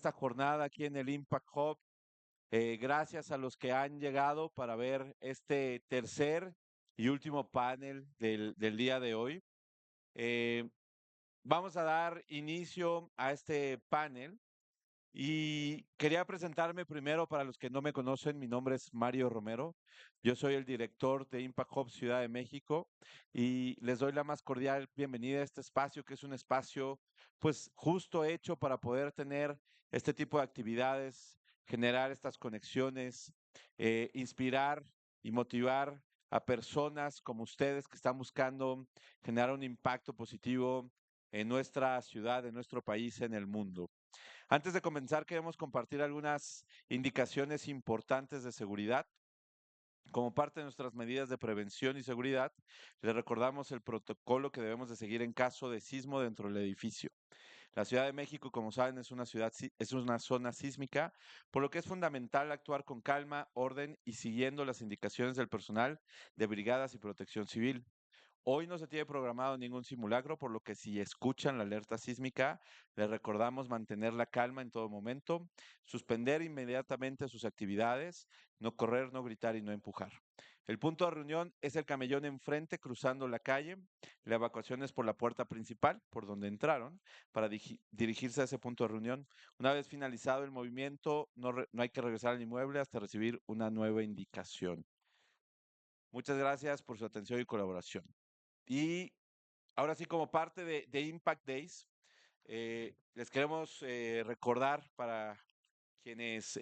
esta jornada aquí en el Impact Hub. Gracias a los que han llegado para ver este tercer y último panel del día de hoy. Eh, Vamos a dar inicio a este panel y quería presentarme primero para los que no me conocen. Mi nombre es Mario Romero. Yo soy el director de Impact Hub Ciudad de México y les doy la más cordial bienvenida a este espacio, que es un espacio pues justo hecho para poder tener este tipo de actividades, generar estas conexiones, inspirar y motivar a personas como ustedes que están buscando generar un impacto positivo en nuestra ciudad, en nuestro país, en el mundo. Antes de comenzar, queremos compartir algunas indicaciones importantes de seguridad. Como parte de nuestras medidas de prevención y seguridad, les recordamos el protocolo que debemos de seguir en caso de sismo dentro del edificio. La Ciudad de México, como saben, es una es una zona sísmica, por lo que es fundamental actuar con calma, orden y siguiendo las indicaciones del personal de brigadas y protección civil. Hoy no se tiene programado ningún simulacro, por lo que si escuchan la alerta sísmica, les recordamos mantener la calma en todo momento, suspender inmediatamente sus actividades, no correr, no gritar y no empujar. El punto de reunión es el camellón enfrente, cruzando la calle. La evacuación es por la puerta principal, por donde entraron, para dirigirse a ese punto de reunión. Una vez finalizado el movimiento, no hay que regresar al inmueble hasta recibir una nueva indicación. Muchas gracias por su atención y colaboración. Y ahora sí, como parte de Impact Days, les queremos recordar para quienes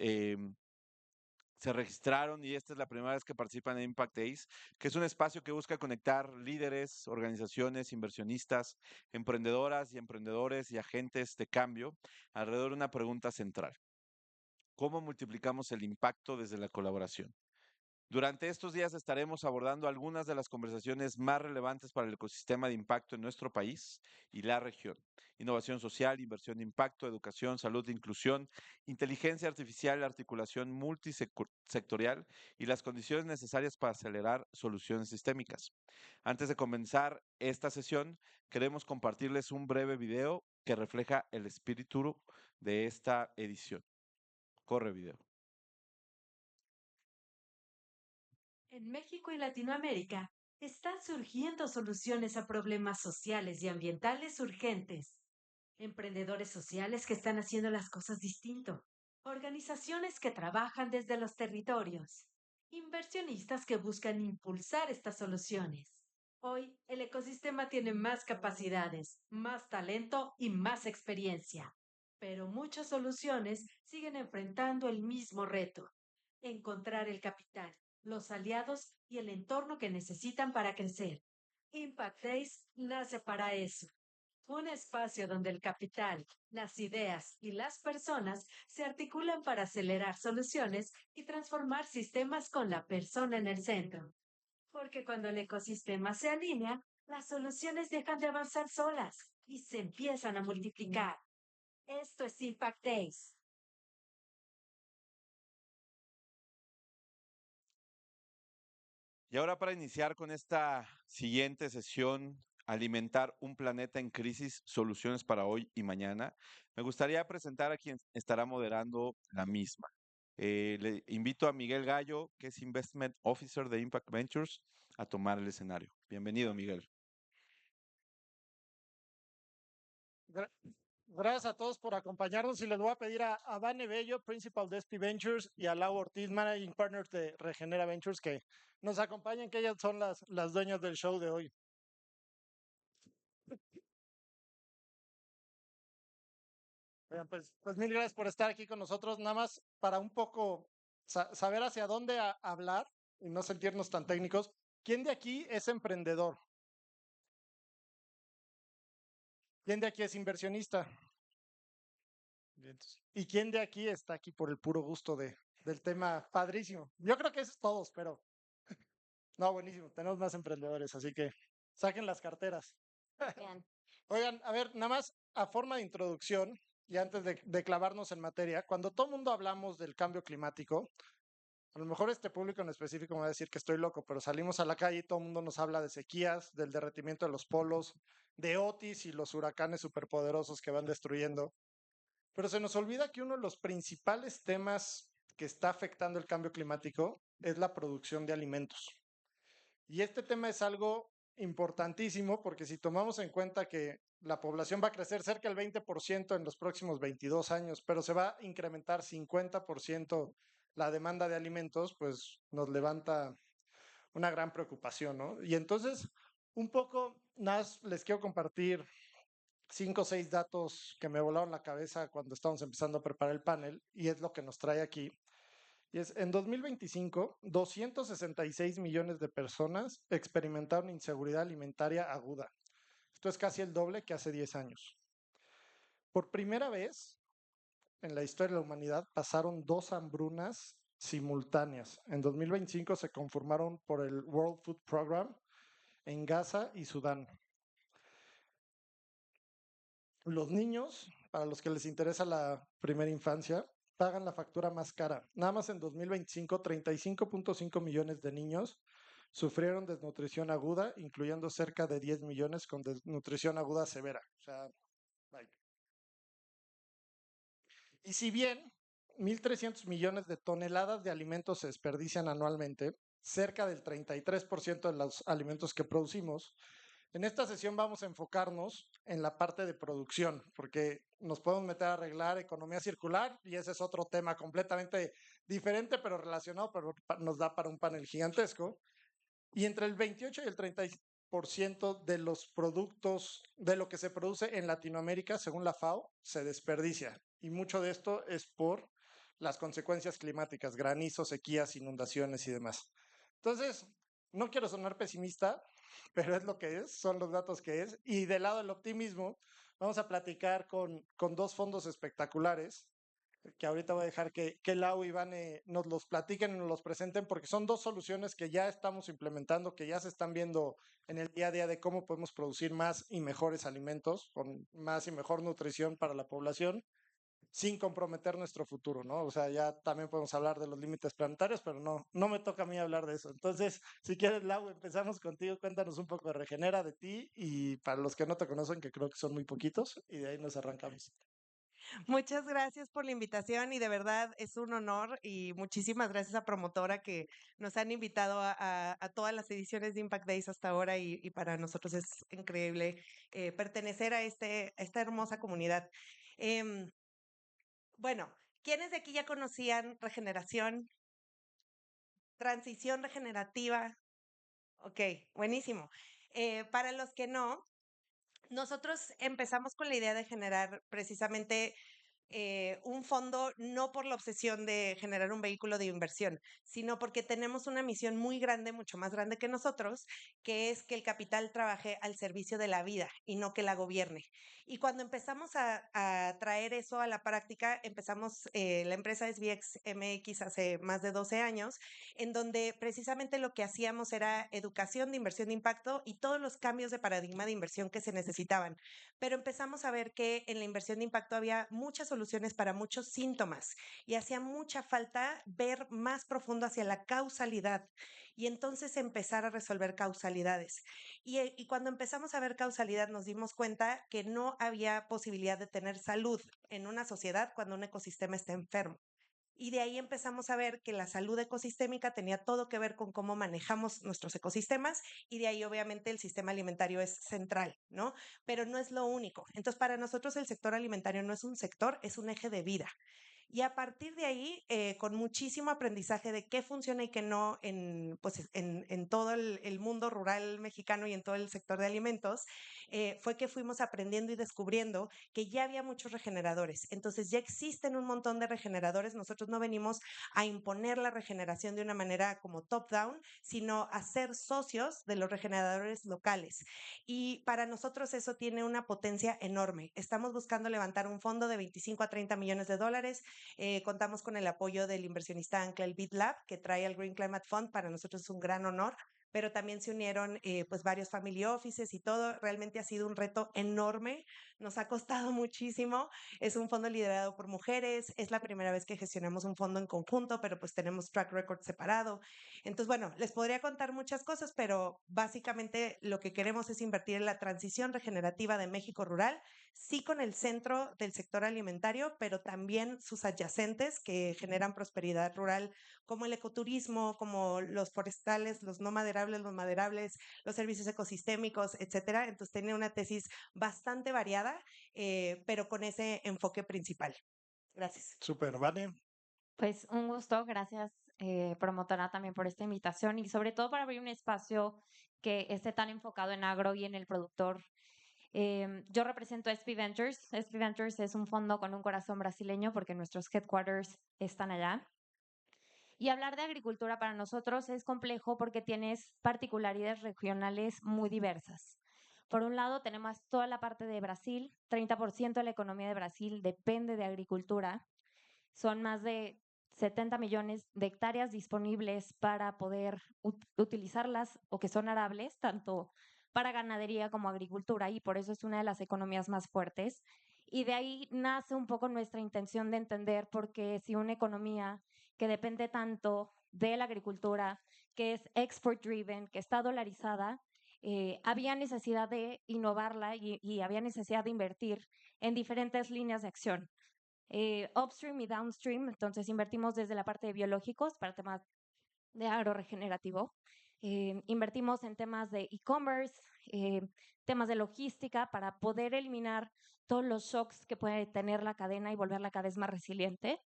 se registraron y esta es la primera vez que participan en Impact Days, que es un espacio que busca conectar líderes, organizaciones, inversionistas, emprendedoras y emprendedores y agentes de cambio alrededor de una pregunta central. ¿Cómo multiplicamos el impacto desde la colaboración? Durante estos días estaremos abordando algunas de las conversaciones más relevantes para el ecosistema de impacto en nuestro país y la región. Innovación social, inversión de impacto, educación, salud, inclusión, inteligencia artificial, articulación multisectorial y las condiciones necesarias para acelerar soluciones sistémicas. Antes de comenzar esta sesión, queremos compartirles un breve video que refleja el espíritu de esta edición. Corre video. En México y Latinoamérica están surgiendo soluciones a problemas sociales y ambientales urgentes. Emprendedores sociales que están haciendo las cosas distinto. Organizaciones que trabajan desde los territorios. Inversionistas que buscan impulsar estas soluciones. Hoy, el ecosistema tiene más capacidades, más talento y más experiencia. Pero muchas soluciones siguen enfrentando el mismo reto: encontrar el capital, los aliados y el entorno que necesitan para crecer. Impact Days nace para eso. Un espacio donde el capital, las ideas y las personas se articulan para acelerar soluciones y transformar sistemas con la persona en el centro. Porque cuando el ecosistema se alinea, las soluciones dejan de avanzar solas y se empiezan a multiplicar. Esto es Impact Days. Y ahora para iniciar con esta siguiente sesión, Alimentar un planeta en crisis, soluciones para hoy y mañana, me gustaría presentar a quien estará moderando la misma. Le invito a Miguel Gallo, que es Investment Officer de Impact Ventures, a tomar el escenario. Bienvenido, Miguel. Gra- Gracias a todos por acompañarnos y les voy a pedir a Vane Bello, Principal de SP Ventures, y a Lau Ortiz, Managing Partner de Regenera Ventures, que nos acompañen, que ellas son las dueñas del show de hoy. Oigan, pues mil gracias por estar aquí con nosotros, nada más para un poco saber hacia dónde hablar y no sentirnos tan técnicos. ¿Quién de aquí es emprendedor? ¿Quién de aquí es inversionista? Vientos. ¿Y quién de aquí está aquí por el puro gusto del tema? Padrísimo. Yo creo que es todos, pero no, buenísimo. Tenemos más emprendedores, así que saquen las carteras. Bien. Oigan, a ver, nada más a forma de introducción y antes de clavarnos en materia, cuando todo el mundo hablamos del cambio climático, a lo mejor este público en específico me va a decir que estoy loco, pero salimos a la calle y todo el mundo nos habla de sequías, del derretimiento de los polos, de Otis y los huracanes superpoderosos que van destruyendo. Pero se nos olvida que uno de los principales temas que está afectando el cambio climático es la producción de alimentos. Y este tema es algo importantísimo porque si tomamos en cuenta que la población va a crecer cerca del 20% en los próximos 22 años, pero se va a incrementar 50% la demanda de alimentos, pues nos levanta una gran preocupación, ¿no? Y entonces, un poco, más les quiero compartir 5 o 6 datos que me volaron la cabeza cuando estábamos empezando a preparar el panel, y es lo que nos trae aquí. Y es, en 2025, 266 millones de personas experimentaron inseguridad alimentaria aguda. Esto es casi el doble que hace 10 años. Por primera vez en la historia de la humanidad pasaron 2 hambrunas simultáneas. En 2025 se conformaron por el World Food Program en Gaza y Sudán. Los niños, para los que les interesa la primera infancia, pagan la factura más cara. Nada más en 2025, 35.5 millones de niños sufrieron desnutrición aguda, incluyendo cerca de 10 millones con desnutrición aguda severa. O sea, like. Y si bien 1.300 millones de toneladas de alimentos se desperdician anualmente, cerca del 33% de los alimentos que producimos, en esta sesión vamos a enfocarnos en la parte de producción, porque nos podemos meter a arreglar economía circular y ese es otro tema completamente diferente, pero relacionado, pero nos da para un panel gigantesco. Y entre el 28 y el 30% de los productos, de lo que se produce en Latinoamérica, según la FAO, se desperdicia. Y mucho de esto es por las consecuencias climáticas, granizos, sequías, inundaciones y demás. Entonces, no quiero sonar pesimista, pero es lo que es, son los datos que es. Y del lado del optimismo, vamos a platicar con 2 fondos espectaculares, que ahorita voy a dejar que Lau y Vane nos los platiquen y nos los presenten, porque son 2 soluciones que ya estamos implementando, que ya se están viendo en el día a día de cómo podemos producir más y mejores alimentos, con más y mejor nutrición para la población, sin comprometer nuestro futuro, ¿no? O sea, ya también podemos hablar de los límites planetarios, pero no me toca a mí hablar de eso. Entonces, si quieres, Lau, empezamos contigo, cuéntanos un poco de Regenera, de ti, y para los que no te conocen, que creo que son muy poquitos, y de ahí nos arrancamos. Muchas gracias por la invitación y de verdad es un honor y muchísimas gracias a Promotora que nos han invitado a todas las ediciones de Impact Days hasta ahora y para nosotros es increíble pertenecer a esta hermosa comunidad. Em, bueno, ¿quiénes de aquí ya conocían regeneración, transición regenerativa? Ok, buenísimo. Para los que no, nosotros empezamos con la idea de generar precisamente un fondo no por la obsesión de generar un vehículo de inversión, sino porque tenemos una misión muy grande, mucho más grande que nosotros, que es que el capital trabaje al servicio de la vida y no que la gobierne. Y cuando empezamos a traer eso a la práctica, empezamos, la empresa SBX MX hace más de 12 años, en donde precisamente lo que hacíamos era educación de inversión de impacto y todos los cambios de paradigma de inversión que se necesitaban. Pero empezamos a ver que en la inversión de impacto había muchas soluciones para muchos síntomas y hacía mucha falta ver más profundo hacia la causalidad y entonces empezar a resolver causalidades. Y cuando empezamos a ver causalidad nos dimos cuenta que no había posibilidad de tener salud en una sociedad cuando un ecosistema está enfermo. Y de ahí empezamos a ver que la salud ecosistémica tenía todo que ver con cómo manejamos nuestros ecosistemas y de ahí obviamente el sistema alimentario es central, ¿no? Pero no es lo único. Entonces, para nosotros el sector alimentario no es un sector, es un eje de vida. Y a partir de ahí, con muchísimo aprendizaje de qué funciona y qué no pues, en todo el mundo rural mexicano y en todo el sector de alimentos, fue que fuimos aprendiendo y descubriendo que ya había muchos regeneradores. Entonces ya existen un montón de regeneradores. Nosotros no venimos a imponer la regeneración de una manera como top-down, sino a ser socios de los regeneradores locales. Y para nosotros eso tiene una potencia enorme. Estamos buscando levantar un fondo de 25 a 30 millones de dólares. Contamos con el apoyo del inversionista Ancla, el BitLab, que trae al Green Climate Fund. Para nosotros es un gran honor pero también se unieron pues varios family offices y todo. Realmente ha sido un reto enorme, nos ha costado muchísimo. Es un fondo liderado por mujeres, es la primera vez que gestionamos un fondo en conjunto, pero pues tenemos track record separado. Entonces, bueno, les podría contar muchas cosas, pero básicamente lo que queremos es invertir en la transición regenerativa de México rural, sí con el centro del sector alimentario, pero también sus adyacentes que generan prosperidad rural, como el ecoturismo, como los forestales, los no maderables, los maderables, los servicios ecosistémicos, etcétera. Entonces, tiene una tesis bastante variada, pero con ese enfoque principal. Gracias. Súper, ¿vale? Pues un gusto, gracias promotora también por esta invitación y sobre todo para abrir un espacio que esté tan enfocado en agro y en el productor. Yo represento SP Ventures. SP Ventures es un fondo con un corazón brasileño porque nuestros headquarters están allá. Y hablar de agricultura para nosotros es complejo porque tienes particularidades regionales muy diversas. Por un lado, tenemos toda la parte de Brasil. 30% de la economía de Brasil depende de agricultura. Son más de 70 millones de hectáreas disponibles para poder utilizarlas o que son arables, tanto para ganadería como agricultura, y por eso es una de las economías más fuertes. Y de ahí nace un poco nuestra intención de entender por qué si una economía que depende tanto de la agricultura, que es export driven, que está dolarizada, había necesidad de innovarla y había necesidad de invertir en diferentes líneas de acción. Upstream y downstream, entonces invertimos desde la parte de biológicos para temas de agroregenerativo, invertimos en temas de e-commerce, temas de logística para poder eliminar todos los shocks que puede tener la cadena y volverla cada vez más resiliente,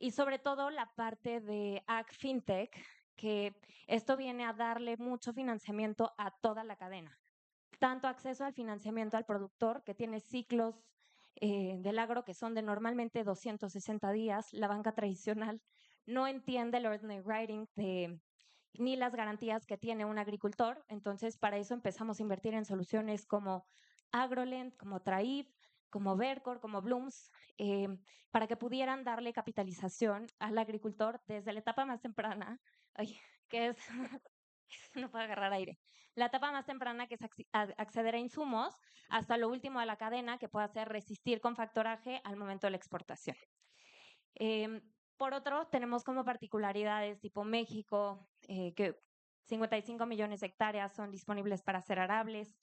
y sobre todo la parte de Ag FinTech, que esto viene a darle mucho financiamiento a toda la cadena, tanto acceso al financiamiento al productor, que tiene ciclos del agro que son de normalmente 260 días. La banca tradicional no entiende el ordinary writing ni las garantías que tiene un agricultor. Entonces, para eso empezamos a invertir en soluciones como AgroLend, como Traib, como Vercor, como Blooms, para que pudieran darle capitalización al agricultor desde la etapa más temprana, que es, no puedo agarrar aire, la etapa más temprana, que es acceder a insumos, hasta lo último de la cadena, que pueda hacer resistir con factoraje al momento de la exportación. Por otro, tenemos como particularidades tipo México, que 55 millones de hectáreas son disponibles para ser arables.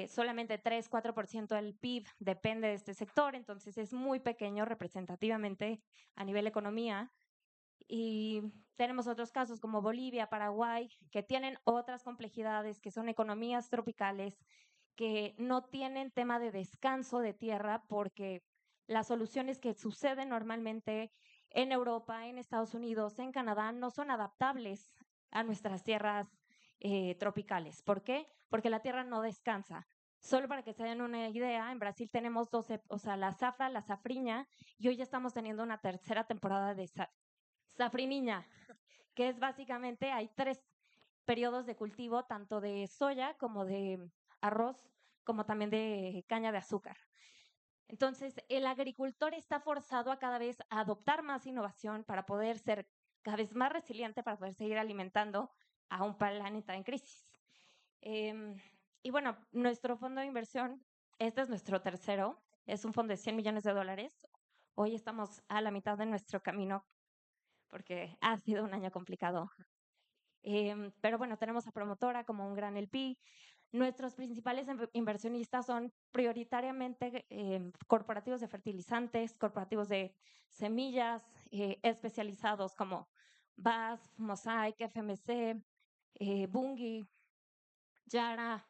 Solamente 3-4% del PIB depende de este sector, entonces es muy pequeño representativamente a nivel economía. Y tenemos otros casos como Bolivia, Paraguay, que tienen otras complejidades, que son economías tropicales, que no tienen tema de descanso de tierra, porque las soluciones que suceden normalmente en Europa, en Estados Unidos, en Canadá, no son adaptables a nuestras tierras tropicales. ¿Por qué? Porque la tierra no descansa. Solo para que se den una idea, en Brasil tenemos 12, o sea, la zafra, la safriña, y hoy ya estamos teniendo una tercera temporada de safriniña, que es básicamente, hay 3 periodos de cultivo, tanto de soya como de arroz, como también de caña de azúcar. Entonces, el agricultor está forzado a cada vez a adoptar más innovación para poder ser cada vez más resiliente, para poder seguir alimentando a un planeta en crisis. Y bueno, nuestro fondo de inversión, este es nuestro tercero, es un fondo de $100 millones. Hoy estamos a la mitad de nuestro camino porque ha sido un año complicado. Pero bueno, tenemos a Promotora como un gran LP. Nuestros principales inversionistas son prioritariamente corporativos de fertilizantes, corporativos de semillas, especializados como BASF, Mosaic, FMC, Bunge, Yara,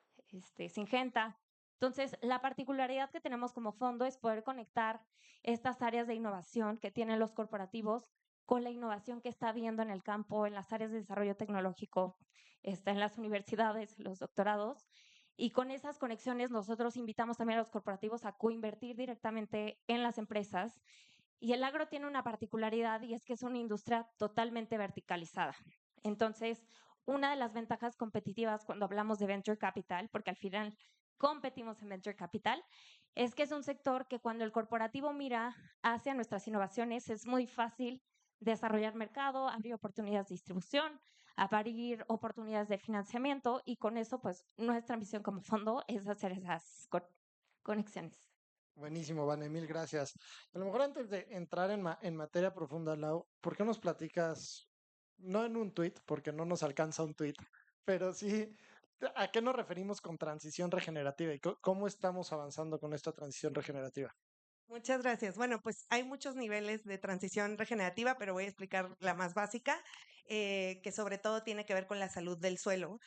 Syngenta. Entonces, la particularidad que tenemos como fondo es poder conectar estas áreas de innovación que tienen los corporativos con la innovación que está habiendo en el campo, en las áreas de desarrollo tecnológico, en las universidades, los doctorados. Y con esas conexiones nosotros invitamos también a los corporativos a coinvertir directamente en las empresas. Y el agro tiene una particularidad, y es que es una industria totalmente verticalizada. Entonces, una de las ventajas competitivas cuando hablamos de venture capital, porque al final competimos en venture capital, es que es un sector que cuando el corporativo mira hacia nuestras innovaciones es muy fácil desarrollar mercado, abrir oportunidades de distribución, abrir oportunidades de financiamiento y con eso, pues nuestra misión como fondo es hacer esas conexiones. Buenísimo, Vane, mil gracias. A lo mejor antes de entrar en materia profunda, Lau, ¿por qué nos platicas, no en un tuit, porque no nos alcanza un tuit, pero sí, ¿a qué nos referimos con transición regenerativa y cómo estamos avanzando con esta transición regenerativa? Muchas gracias. Bueno, pues hay muchos niveles de transición regenerativa, pero voy a explicar la más básica, que sobre todo tiene que ver con la salud del suelo.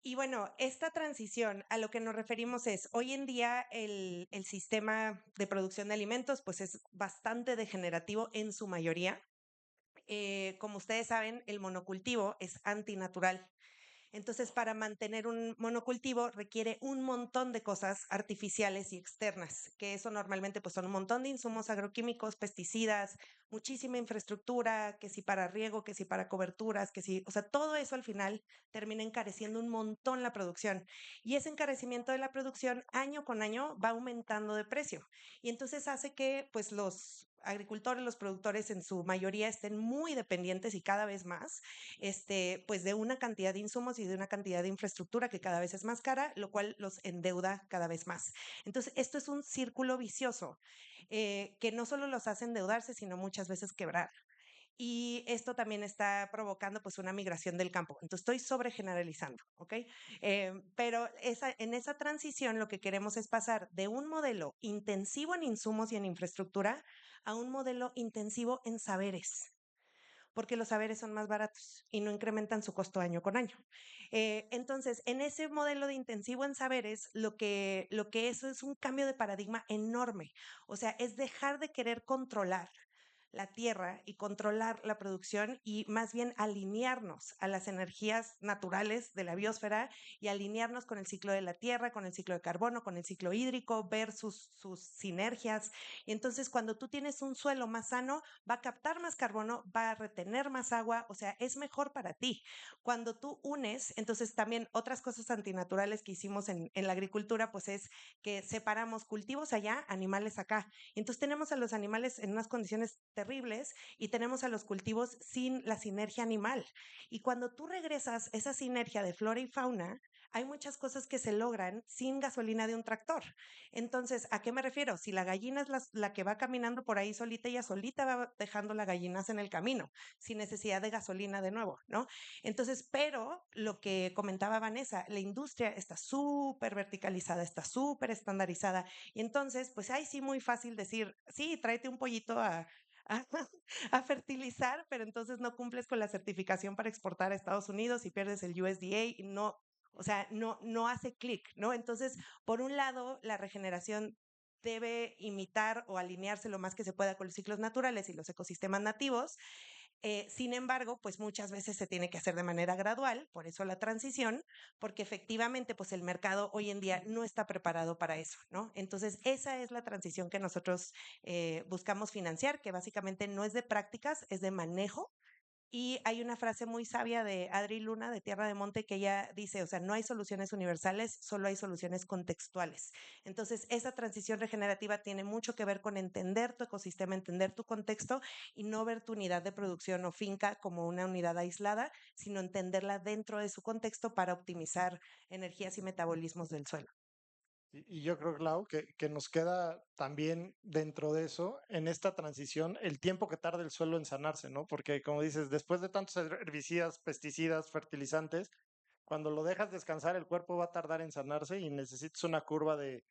Y bueno, esta transición a lo que nos referimos es, hoy en día el sistema de producción de alimentos pues es bastante degenerativo en su mayoría. Como ustedes saben, el monocultivo es antinatural. Entonces, para mantener un monocultivo requiere un montón de cosas artificiales y externas, que eso normalmente pues son un montón de insumos agroquímicos, pesticidas, muchísima infraestructura, que si para riego, que si para coberturas, que si, o sea, todo eso al final termina encareciendo un montón la producción. Y ese encarecimiento de la producción año con año va aumentando de precio. Y entonces hace que pues los agricultores, los productores en su mayoría estén muy dependientes y cada vez más pues de una cantidad de insumos y de una cantidad de infraestructura que cada vez es más cara, lo cual los endeuda cada vez más. Entonces, esto es un círculo vicioso que no solo los hace endeudarse, sino muchas veces quebrar. Y esto también está provocando pues una migración del campo. Entonces estoy sobregeneralizando, ¿ok? Pero en esa transición lo que queremos es pasar de un modelo intensivo en insumos y en infraestructura a un modelo intensivo en saberes, porque los saberes son más baratos y no incrementan su costo año con año. Entonces, en ese modelo de intensivo en saberes, lo que es un cambio de paradigma enorme. O sea, es dejar de querer controlar la tierra y controlar la producción y más bien alinearnos a las energías naturales de la biosfera y alinearnos con el ciclo de la tierra, con el ciclo de carbono, con el ciclo hídrico, ver sus sinergias. Y entonces cuando tú tienes un suelo más sano, va a captar más carbono, va a retener más agua, o sea, es mejor para ti. Cuando tú unes, entonces también otras cosas antinaturales que hicimos en la agricultura, pues es que separamos cultivos allá, animales acá. Entonces tenemos a los animales en unas condiciones terribles y tenemos a los cultivos sin la sinergia animal. Y cuando tú regresas esa sinergia de flora y fauna, hay muchas cosas que se logran sin gasolina de un tractor. Entonces, ¿a qué me refiero? Si la gallina es la que va caminando por ahí solita, ella solita va dejando la gallinaza en el camino, sin necesidad de gasolina de nuevo, ¿no? Entonces, pero lo que comentaba Vanessa, la industria está súper verticalizada, está súper estandarizada. Y entonces, pues ahí sí muy fácil decir, sí, tráete un pollito a, a fertilizar, pero entonces no cumples con la certificación para exportar a Estados Unidos y pierdes el USDA y no, o sea, no hace clic, ¿no? Entonces, por un lado, la regeneración debe imitar o alinearse lo más que se pueda con los ciclos naturales y los ecosistemas nativos. Sin embargo, pues muchas veces se tiene que hacer de manera gradual, por eso la transición, porque efectivamente, pues el mercado hoy en día no está preparado para eso, ¿no? Entonces, esa es la transición que nosotros buscamos financiar, que básicamente no es de prácticas, es de manejo. Y hay una frase muy sabia de Adri Luna de Tierra de Monte que ella dice, o sea, no hay soluciones universales, solo hay soluciones contextuales. Entonces, esa transición regenerativa tiene mucho que ver con entender tu ecosistema, entender tu contexto y no ver tu unidad de producción o finca como una unidad aislada, sino entenderla dentro de su contexto para optimizar energías y metabolismos del suelo. Y yo creo, Clau, que nos queda también dentro de eso, en esta transición, el tiempo que tarda el suelo en sanarse, ¿no? Porque, como dices, después de tantos herbicidas, pesticidas, fertilizantes, cuando lo dejas descansar, el cuerpo va a tardar en sanarse y necesitas una curva de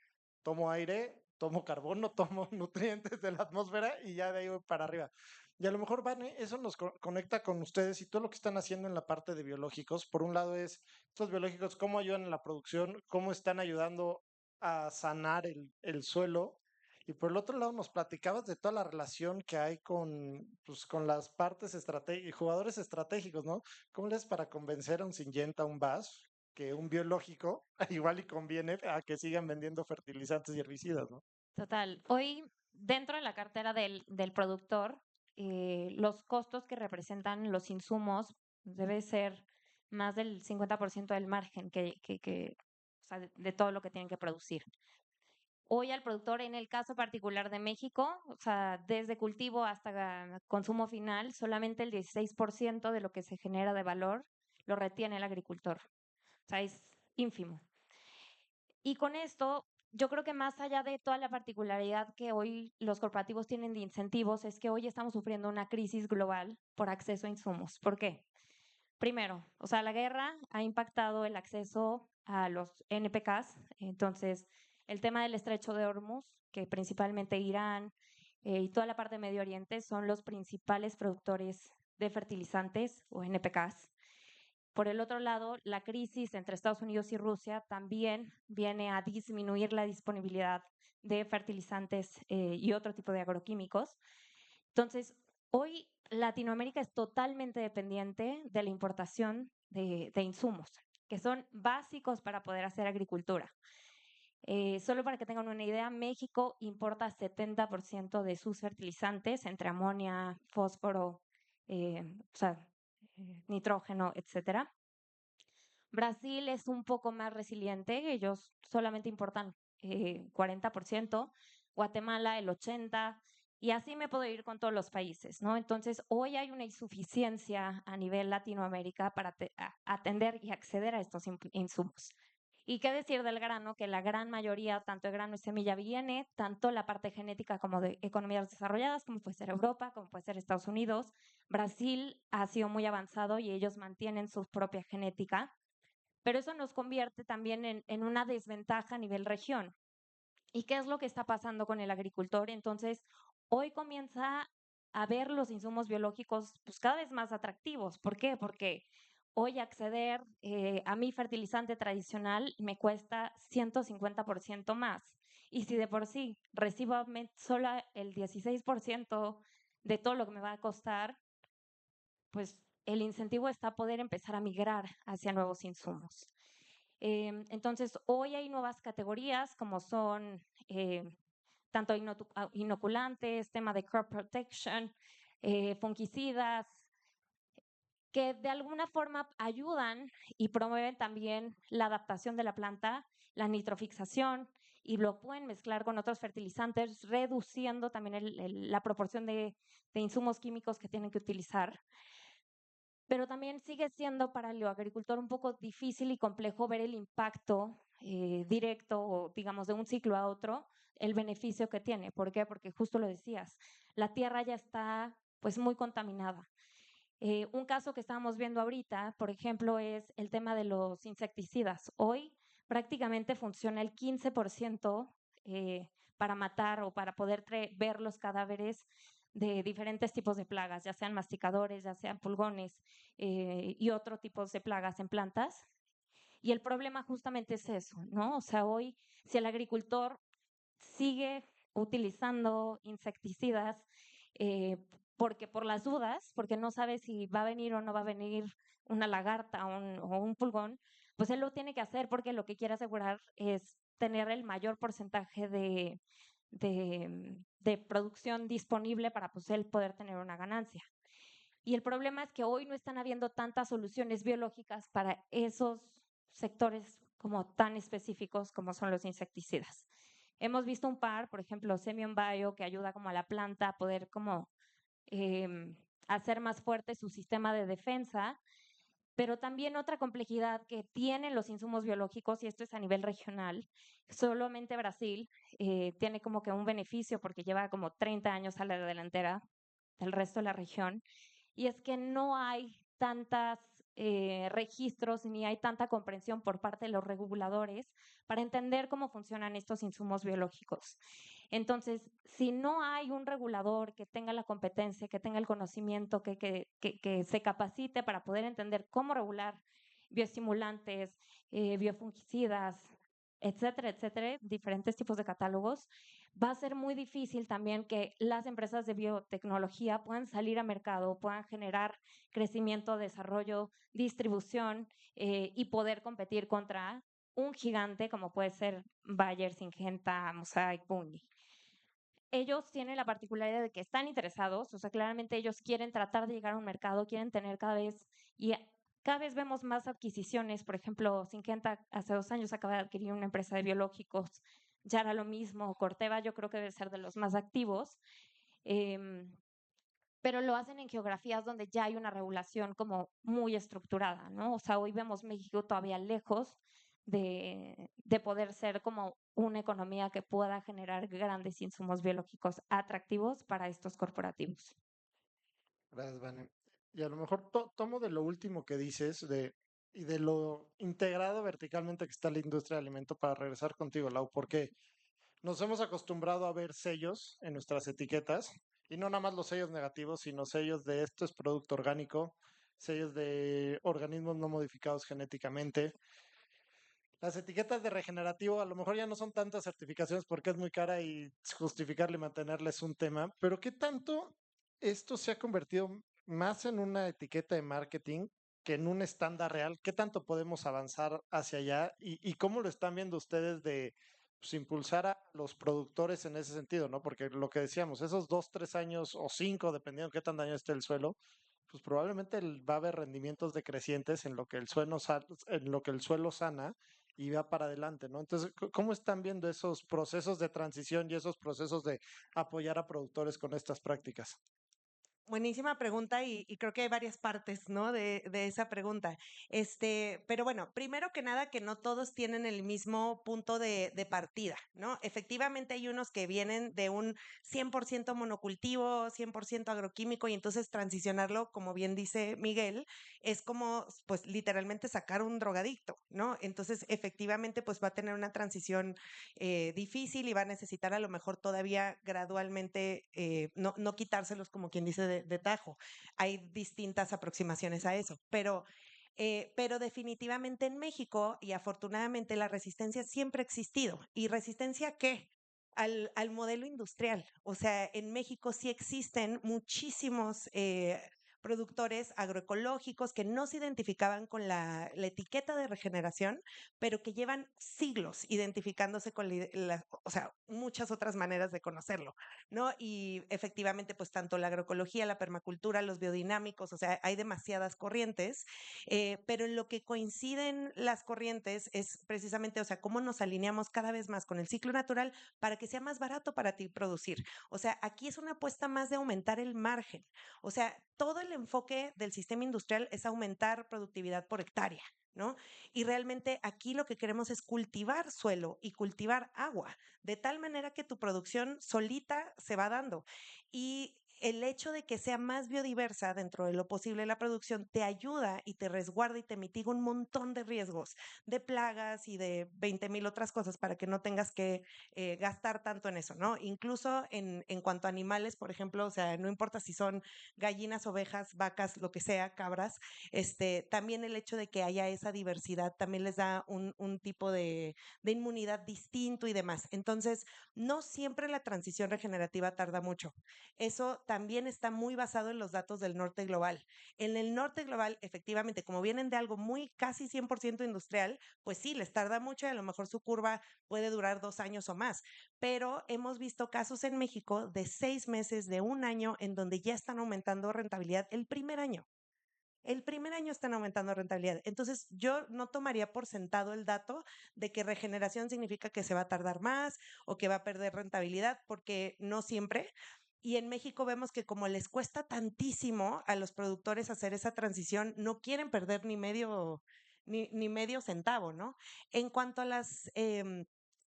tomo aire, tomo carbono, tomo nutrientes de la atmósfera y ya de ahí voy para arriba. Y a lo mejor, Vane, eso nos conecta con ustedes y todo lo que están haciendo en la parte de biológicos. Por un lado es estos biológicos, cómo ayudan en la producción, cómo están ayudando a sanar el suelo. Y por el otro lado nos platicabas de toda la relación que hay con, pues, con las partes estratégicas, jugadores estratégicos, ¿no? ¿Cómo le es para convencer a un Syngenta, a un BASF, que un biológico igual y conviene a que sigan vendiendo fertilizantes y herbicidas, ¿no? Total. Hoy, dentro de la cartera del productor, los costos que representan los insumos debe ser más del 50% del margen o sea, de todo lo que tienen que producir. Hoy al productor, en el caso particular de México, o sea, desde cultivo hasta consumo final, solamente el 16% de lo que se genera de valor lo retiene el agricultor. O sea, es ínfimo. Y con esto, yo creo que más allá de toda la particularidad que hoy los corporativos tienen de incentivos, es que hoy estamos sufriendo una crisis global por acceso a insumos. ¿Por qué? Primero, o sea, la guerra ha impactado el acceso a los NPKs. Entonces, el tema del estrecho de Hormuz, que principalmente Irán y toda la parte de Medio Oriente son los principales productores de fertilizantes o NPKs. Por el otro lado, la crisis entre Estados Unidos y Rusia también viene a disminuir la disponibilidad de fertilizantes y otro tipo de agroquímicos. Entonces, hoy Latinoamérica es totalmente dependiente de la importación de insumos, que son básicos para poder hacer agricultura. Solo para que tengan una idea, México importa 70% de sus fertilizantes, entre amonia, fósforo, o sea, nitrógeno, etcétera. Brasil es un poco más resiliente, ellos solamente importan 40%, Guatemala el 80%, y así me puedo ir con todos los países, ¿no? Entonces, hoy hay una insuficiencia a nivel Latinoamérica para atender y acceder a estos insumos. ¿Y qué decir del grano? Que la gran mayoría, tanto de grano y semilla, viene tanto la parte genética como de economías desarrolladas, como puede ser Europa, como puede ser Estados Unidos. Brasil ha sido muy avanzado y ellos mantienen su propia genética, pero eso nos convierte también en una desventaja a nivel región. ¿Y qué es lo que está pasando con el agricultor? Entonces, hoy comienza a ver los insumos biológicos pues, cada vez más atractivos. ¿Por qué? Porque hoy acceder a mi fertilizante tradicional me cuesta 150% más. Y si de por sí recibo solo el 16% de todo lo que me va a costar, pues el incentivo está a poder empezar a migrar hacia nuevos insumos. Entonces, hoy hay nuevas categorías como son tanto inoculantes, tema de crop protection, fungicidas, que de alguna forma ayudan y promueven también la adaptación de la planta, la nitrofixación, y lo pueden mezclar con otros fertilizantes, reduciendo también la proporción de insumos químicos que tienen que utilizar. Pero también sigue siendo para el agricultor un poco difícil y complejo ver el impacto directo, o digamos, de un ciclo a otro, el beneficio que tiene. ¿Por qué? Porque justo lo decías, la tierra ya está pues muy contaminada. Un caso que estábamos viendo ahorita, por ejemplo, es el tema de los insecticidas. Hoy prácticamente funciona el 15% para matar o para poder ver los cadáveres de diferentes tipos de plagas, ya sean masticadores, ya sean pulgones y otros tipos de plagas en plantas. Y el problema justamente es eso, ¿no? O sea, hoy, si el agricultor sigue utilizando insecticidas, porque por las dudas, porque no sabe si va a venir o no va a venir una lagarta o un pulgón, pues él lo tiene que hacer porque lo que quiere asegurar es tener el mayor porcentaje de producción disponible para pues él poder tener una ganancia. Y el problema es que hoy no están habiendo tantas soluciones biológicas para esos sectores como tan específicos como son los insecticidas. Hemos visto un par, por ejemplo, Semion Bio, que ayuda como a la planta a poder como hacer más fuerte su sistema de defensa, pero también otra complejidad que tienen los insumos biológicos, y esto es a nivel regional, solamente Brasil tiene como que un beneficio porque lleva como 30 años a la delantera del resto de la región, y es que no hay tantos registros ni hay tanta comprensión por parte de los reguladores para entender cómo funcionan estos insumos biológicos. Entonces, si no hay un regulador que tenga la competencia, que tenga el conocimiento, que se capacite para poder entender cómo regular bioestimulantes, biofungicidas, etcétera, etcétera, diferentes tipos de catálogos, va a ser muy difícil también que las empresas de biotecnología puedan salir a mercado, puedan generar crecimiento, desarrollo, distribución y poder competir contra un gigante como puede ser Bayer, Syngenta, Mosaic, Bunge. Ellos tienen la particularidad de que están interesados, o sea, claramente ellos quieren tratar de llegar a un mercado, quieren tener cada vez vemos más adquisiciones. Por ejemplo, Syngenta hace 2 años acaba de adquirir una empresa de biológicos ya era lo mismo. Corteva yo creo que debe ser de los más activos. em, pero lo hacen en geografías donde ya hay una regulación como muy estructurada, ¿no? O sea, hoy vemos México todavía lejos de poder ser como una economía que pueda generar grandes insumos biológicos atractivos para estos corporativos. Gracias, Vane. Y a lo mejor tomo de lo último que dices y de lo integrado verticalmente que está la industria de alimento para regresar contigo, Lau, porque nos hemos acostumbrado a ver sellos en nuestras etiquetas y no nada más los sellos negativos, sino sellos de esto es producto orgánico, sellos de organismos no modificados genéticamente. Las etiquetas de regenerativo a lo mejor ya no son tantas certificaciones porque es muy cara y justificarle y mantenerla es un tema, pero ¿qué tanto esto se ha convertido más en una etiqueta de marketing que en un estándar real? ¿Qué tanto podemos avanzar hacia allá y cómo lo están viendo ustedes de pues, impulsar a los productores en ese sentido, ¿no? Porque lo que decíamos, esos 2, 3 años o 5, dependiendo de qué tan dañado esté el suelo, pues probablemente va a haber rendimientos decrecientes en lo que en lo que el suelo sana y va para adelante, ¿no? Entonces, ¿cómo están viendo esos procesos de transición y esos procesos de apoyar a productores con estas prácticas? Buenísima pregunta y creo que hay varias partes, ¿no? De esa pregunta. Pero bueno, primero que nada, que no todos tienen el mismo punto de partida, ¿no? Efectivamente hay unos que vienen de un 100% monocultivo, 100% agroquímico y entonces transicionarlo, como bien dice Miguel, es como, pues, literalmente sacar un drogadicto, ¿no? Entonces, efectivamente, pues va a tener una transición difícil y va a necesitar a lo mejor todavía gradualmente no quitárselos como quien dice de tajo. Hay distintas aproximaciones a eso, pero definitivamente en México y afortunadamente la resistencia siempre ha existido. ¿Y resistencia a qué? Al modelo industrial. O sea, en México sí existen muchísimos productores agroecológicos que no se identificaban con la etiqueta de regeneración, pero que llevan siglos identificándose con o sea, muchas otras maneras de conocerlo, ¿no? Y efectivamente, pues tanto la agroecología, la permacultura, los biodinámicos, o sea, hay demasiadas corrientes, pero en lo que coinciden las corrientes es precisamente, o sea, cómo nos alineamos cada vez más con el ciclo natural para que sea más barato para ti producir. O sea, aquí es una apuesta más de aumentar el margen. O sea, todo el enfoque del sistema industrial es aumentar productividad por hectárea, ¿no? Y realmente aquí lo que queremos es cultivar suelo y cultivar agua, de tal manera que tu producción solita se va dando. Y el hecho de que sea más biodiversa dentro de lo posible la producción te ayuda y te resguarda y te mitiga un montón de riesgos, de plagas y de 20,000 otras cosas para que no tengas que gastar tanto en eso, ¿no? Incluso en cuanto a animales, por ejemplo, o sea, no importa si son gallinas, ovejas, vacas, lo que sea, cabras, también el hecho de que haya esa diversidad también les da un tipo de inmunidad distinto y demás. Entonces, no siempre la transición regenerativa tarda mucho. Eso también está muy basado en los datos del norte global. En el norte global, efectivamente, como vienen de algo muy casi 100% industrial, pues sí, les tarda mucho y a lo mejor su curva puede durar 2 años o más. Pero hemos visto casos en México de 6 meses, de un año, en donde ya están aumentando rentabilidad el primer año. El primer año están aumentando rentabilidad. Entonces, yo no tomaría por sentado el dato de que regeneración significa que se va a tardar más o que va a perder rentabilidad, porque no siempre. Y en México vemos que como les cuesta tantísimo a los productores hacer esa transición, no quieren perder ni medio centavo, ¿no? En cuanto a las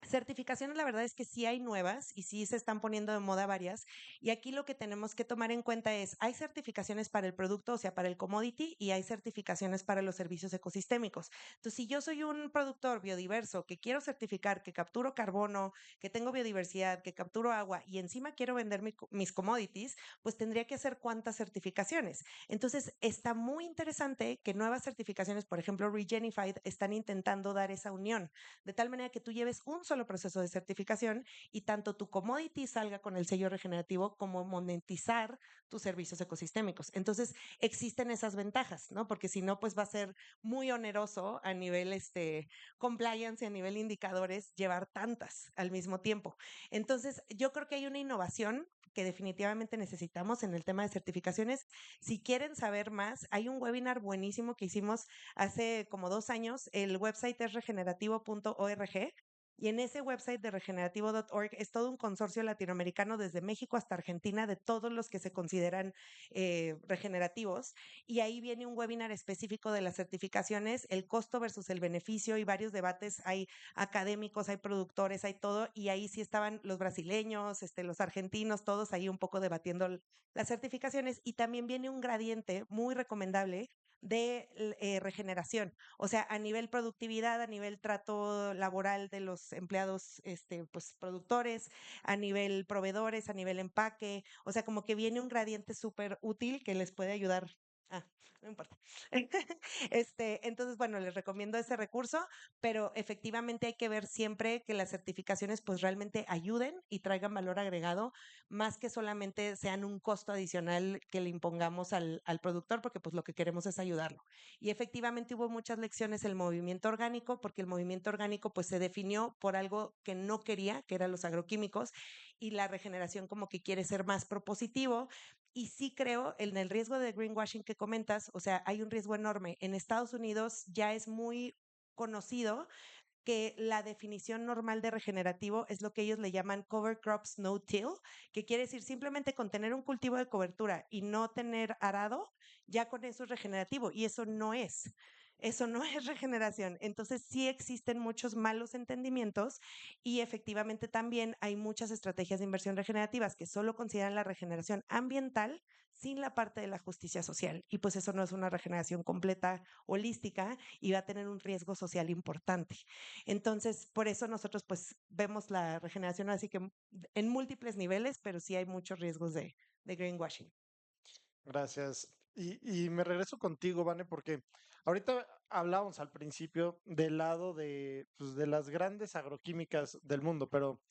certificaciones, la verdad es que sí hay nuevas y sí se están poniendo de moda varias. Y aquí lo que tenemos que tomar en cuenta es, hay certificaciones para el producto, o sea, para el commodity, y hay certificaciones para los servicios ecosistémicos. Entonces, si yo soy un productor biodiverso que quiero certificar que capturo carbono, que tengo biodiversidad, que capturo agua y encima quiero vender mis commodities, pues tendría que hacer cuántas certificaciones. Entonces, está muy interesante que nuevas certificaciones, por ejemplo, Regenified, están intentando dar esa unión, de tal manera que tú lleves un solo proceso de certificación y tanto tu commodity salga con el sello regenerativo como monetizar tus servicios ecosistémicos. Entonces, existen esas ventajas, ¿no? Porque si no, pues va a ser muy oneroso a nivel compliance y a nivel indicadores llevar tantas al mismo tiempo. Entonces, yo creo que hay una innovación que definitivamente necesitamos en el tema de certificaciones. Si quieren saber más, hay un webinar buenísimo que hicimos hace como 2 años. El website es regenerativo.org Y en ese website de regenerativo.org es todo un consorcio latinoamericano desde México hasta Argentina de todos los que se consideran regenerativos. Y ahí viene un webinar específico de las certificaciones, el costo versus el beneficio y varios debates. Hay académicos, hay productores, hay todo. Y ahí sí estaban los brasileños, los argentinos, todos ahí un poco debatiendo las certificaciones. Y también viene un gradiente muy recomendable de regeneración, o sea, a nivel productividad, a nivel trato laboral de los empleados, pues productores, a nivel proveedores, a nivel empaque, o sea, como que viene un gradiente súper útil que les puede ayudar. Ah, no importa. Entonces, bueno, les recomiendo ese recurso, pero efectivamente hay que ver siempre que las certificaciones pues realmente ayuden y traigan valor agregado, más que solamente sean un costo adicional que le impongamos al productor, porque pues lo que queremos es ayudarlo. Y efectivamente hubo muchas lecciones el movimiento orgánico, porque el movimiento orgánico pues se definió por algo que no quería, que eran los agroquímicos, y la regeneración como que quiere ser más propositivo. Y sí creo en el riesgo de greenwashing que comentas, o sea, hay un riesgo enorme. En Estados Unidos ya es muy conocido que la definición normal de regenerativo es lo que ellos le llaman cover crops no till, que quiere decir simplemente con tener un cultivo de cobertura y no tener arado, ya con eso es regenerativo, y eso no es. Eso no es regeneración. Entonces sí existen muchos malos entendimientos y efectivamente también hay muchas estrategias de inversión regenerativas que solo consideran la regeneración ambiental sin la parte de la justicia social. Y pues eso no es una regeneración completa, holística, y va a tener un riesgo social importante. Entonces, por eso nosotros pues vemos la regeneración así que en múltiples niveles, pero sí hay muchos riesgos de greenwashing. Gracias. Y me regreso contigo, Vane, porque ahorita hablábamos al principio del lado de, pues, de las grandes agroquímicas del mundo, pero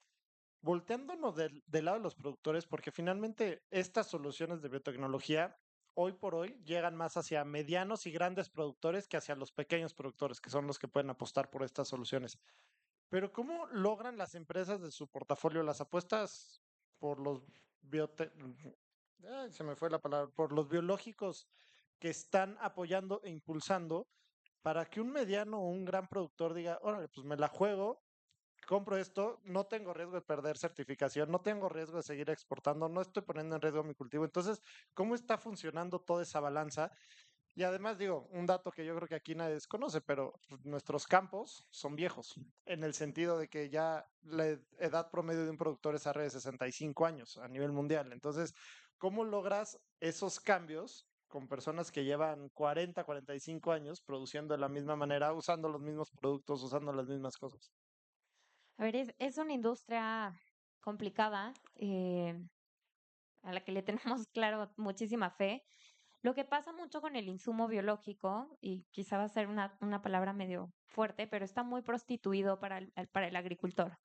volteándonos del lado de los productores, porque finalmente estas soluciones de biotecnología hoy por hoy llegan más hacia medianos y grandes productores que hacia los pequeños productores, que son los que pueden apostar por estas soluciones. Pero ¿cómo logran las empresas de su portafolio las apuestas por los biote ay, se me fue la palabra, por los biológicos que están apoyando e impulsando para que un mediano o un gran productor diga, órale, pues me la juego, compro esto, no tengo riesgo de perder certificación, no tengo riesgo de seguir exportando, no estoy poniendo en riesgo mi cultivo? Entonces, ¿cómo está funcionando toda esa balanza? Y además digo, un dato que yo creo que aquí nadie desconoce, pero nuestros campos son viejos, en el sentido de que ya la edad promedio de un productor es arriba de 65 años a nivel mundial. Entonces, ¿cómo logras esos cambios con personas que llevan 40, 45 años produciendo de la misma manera, usando los mismos productos, usando las mismas cosas? A ver, es una industria complicada, a la que le tenemos, claro, muchísima fe. Lo que pasa mucho con el insumo biológico, y quizá va a ser una palabra medio fuerte, pero está muy prostituido para el agricultor.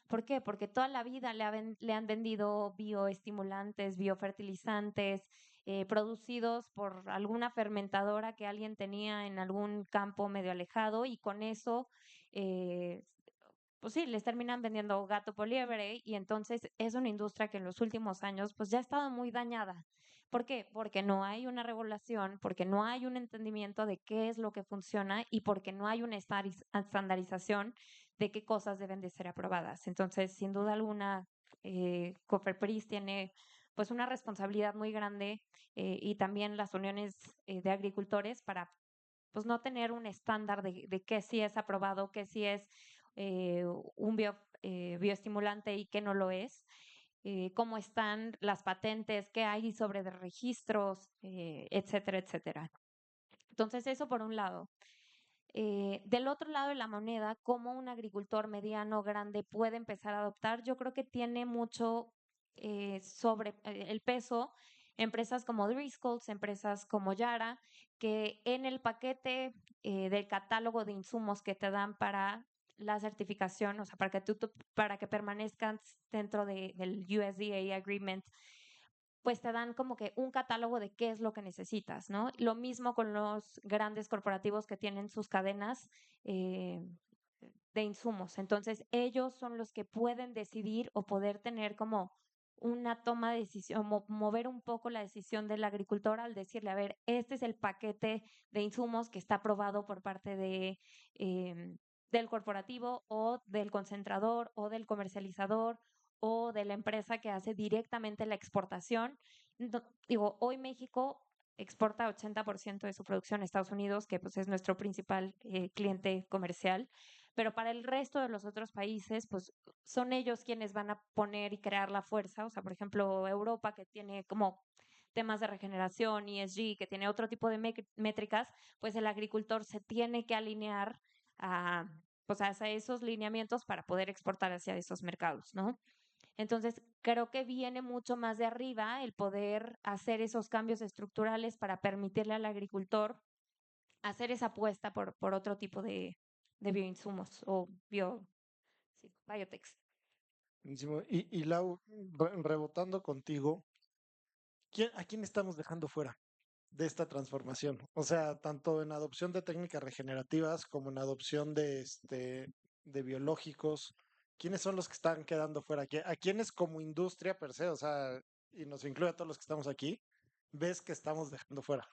¿Por qué? Porque toda la vida le han vendido bioestimulantes, biofertilizantes, producidos por alguna fermentadora que alguien tenía en algún campo medio alejado, y con eso, eh, pues sí, les terminan vendiendo gato por liebre, y entonces es una industria que en los últimos años pues ya ha estado muy dañada. ¿Por qué? Porque no hay una regulación, porque no hay un entendimiento de qué es lo que funciona y porque no hay una estandarización de qué cosas deben de ser aprobadas. Entonces, sin duda alguna, Cofepris tiene pues una responsabilidad muy grande, y también las uniones de agricultores, para pues no tener un estándar de qué sí es aprobado, qué sí es eh, un bioestimulante y qué no lo es, cómo están las patentes, qué hay sobre de registros, etcétera, etcétera. Entonces, eso por un lado. Del otro lado de la moneda, cómo un agricultor mediano, grande puede empezar a adoptar, yo creo que tiene mucho sobre el peso empresas como Driscoll's, empresas como Yara, que en el paquete del catálogo de insumos que te dan para la certificación, o sea, para que permanezcas dentro del USDA Agreement, pues te dan como que un catálogo de qué es lo que necesitas, ¿no? Lo mismo con los grandes corporativos que tienen sus cadenas de insumos. Entonces, ellos son los que pueden decidir o poder tener como una toma de decisión, mover un poco la decisión del agricultor al decirle, a ver, este es el paquete de insumos que está aprobado por parte de del corporativo o del concentrador o del comercializador o de la empresa que hace directamente la exportación. Digo, hoy México exporta 80% de su producción a Estados Unidos, que pues es nuestro principal cliente comercial, pero para el resto de los otros países, pues son ellos quienes van a poner y crear la fuerza. O sea, por ejemplo, Europa, que tiene como temas de regeneración, ESG, que tiene otro tipo de métricas, pues el agricultor se tiene que alinear a, pues hacia esos lineamientos para poder exportar hacia esos mercados, ¿no? Entonces, creo que viene mucho más de arriba el poder hacer esos cambios estructurales para permitirle al agricultor hacer esa apuesta por otro tipo de bioinsumos o biotechs. Buenísimo. Y Lau, rebotando contigo, ¿a quién estamos dejando fuera de esta transformación? O sea, tanto en adopción de técnicas regenerativas como en adopción de biológicos. ¿Quiénes son los que están quedando fuera? ¿A quiénes como industria per se, o sea, y nos incluye a todos los que estamos aquí, ves que estamos dejando fuera?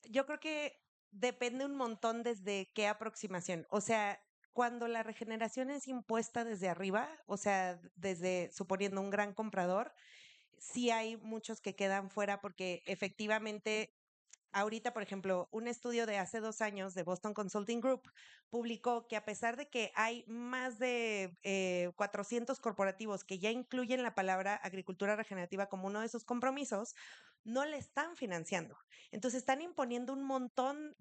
Yo creo que depende un montón desde qué aproximación. O sea, cuando la regeneración es impuesta desde arriba, o sea, desde suponiendo un gran comprador, sí hay muchos que quedan fuera porque efectivamente ahorita, por ejemplo, un estudio de hace 2 años de Boston Consulting Group publicó que a pesar de que hay más de 400 corporativos que ya incluyen la palabra agricultura regenerativa como uno de sus compromisos, no le están financiando. Entonces están imponiendo un montón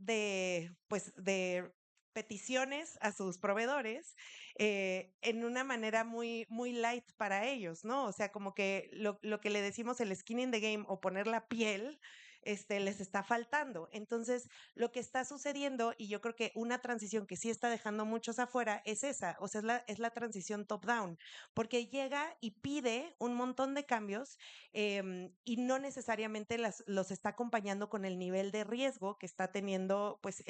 pues, de peticiones a sus proveedores en una manera muy, muy light para ellos, ¿no? O sea, como que lo que le decimos el skin in the game o poner la piel les está faltando. Entonces, lo que está sucediendo, y yo creo que una transición que sí está dejando muchos afuera, es esa, o sea, es la transición top-down, porque llega y pide un montón de cambios y no necesariamente los está acompañando con el nivel de riesgo que está teniendo pues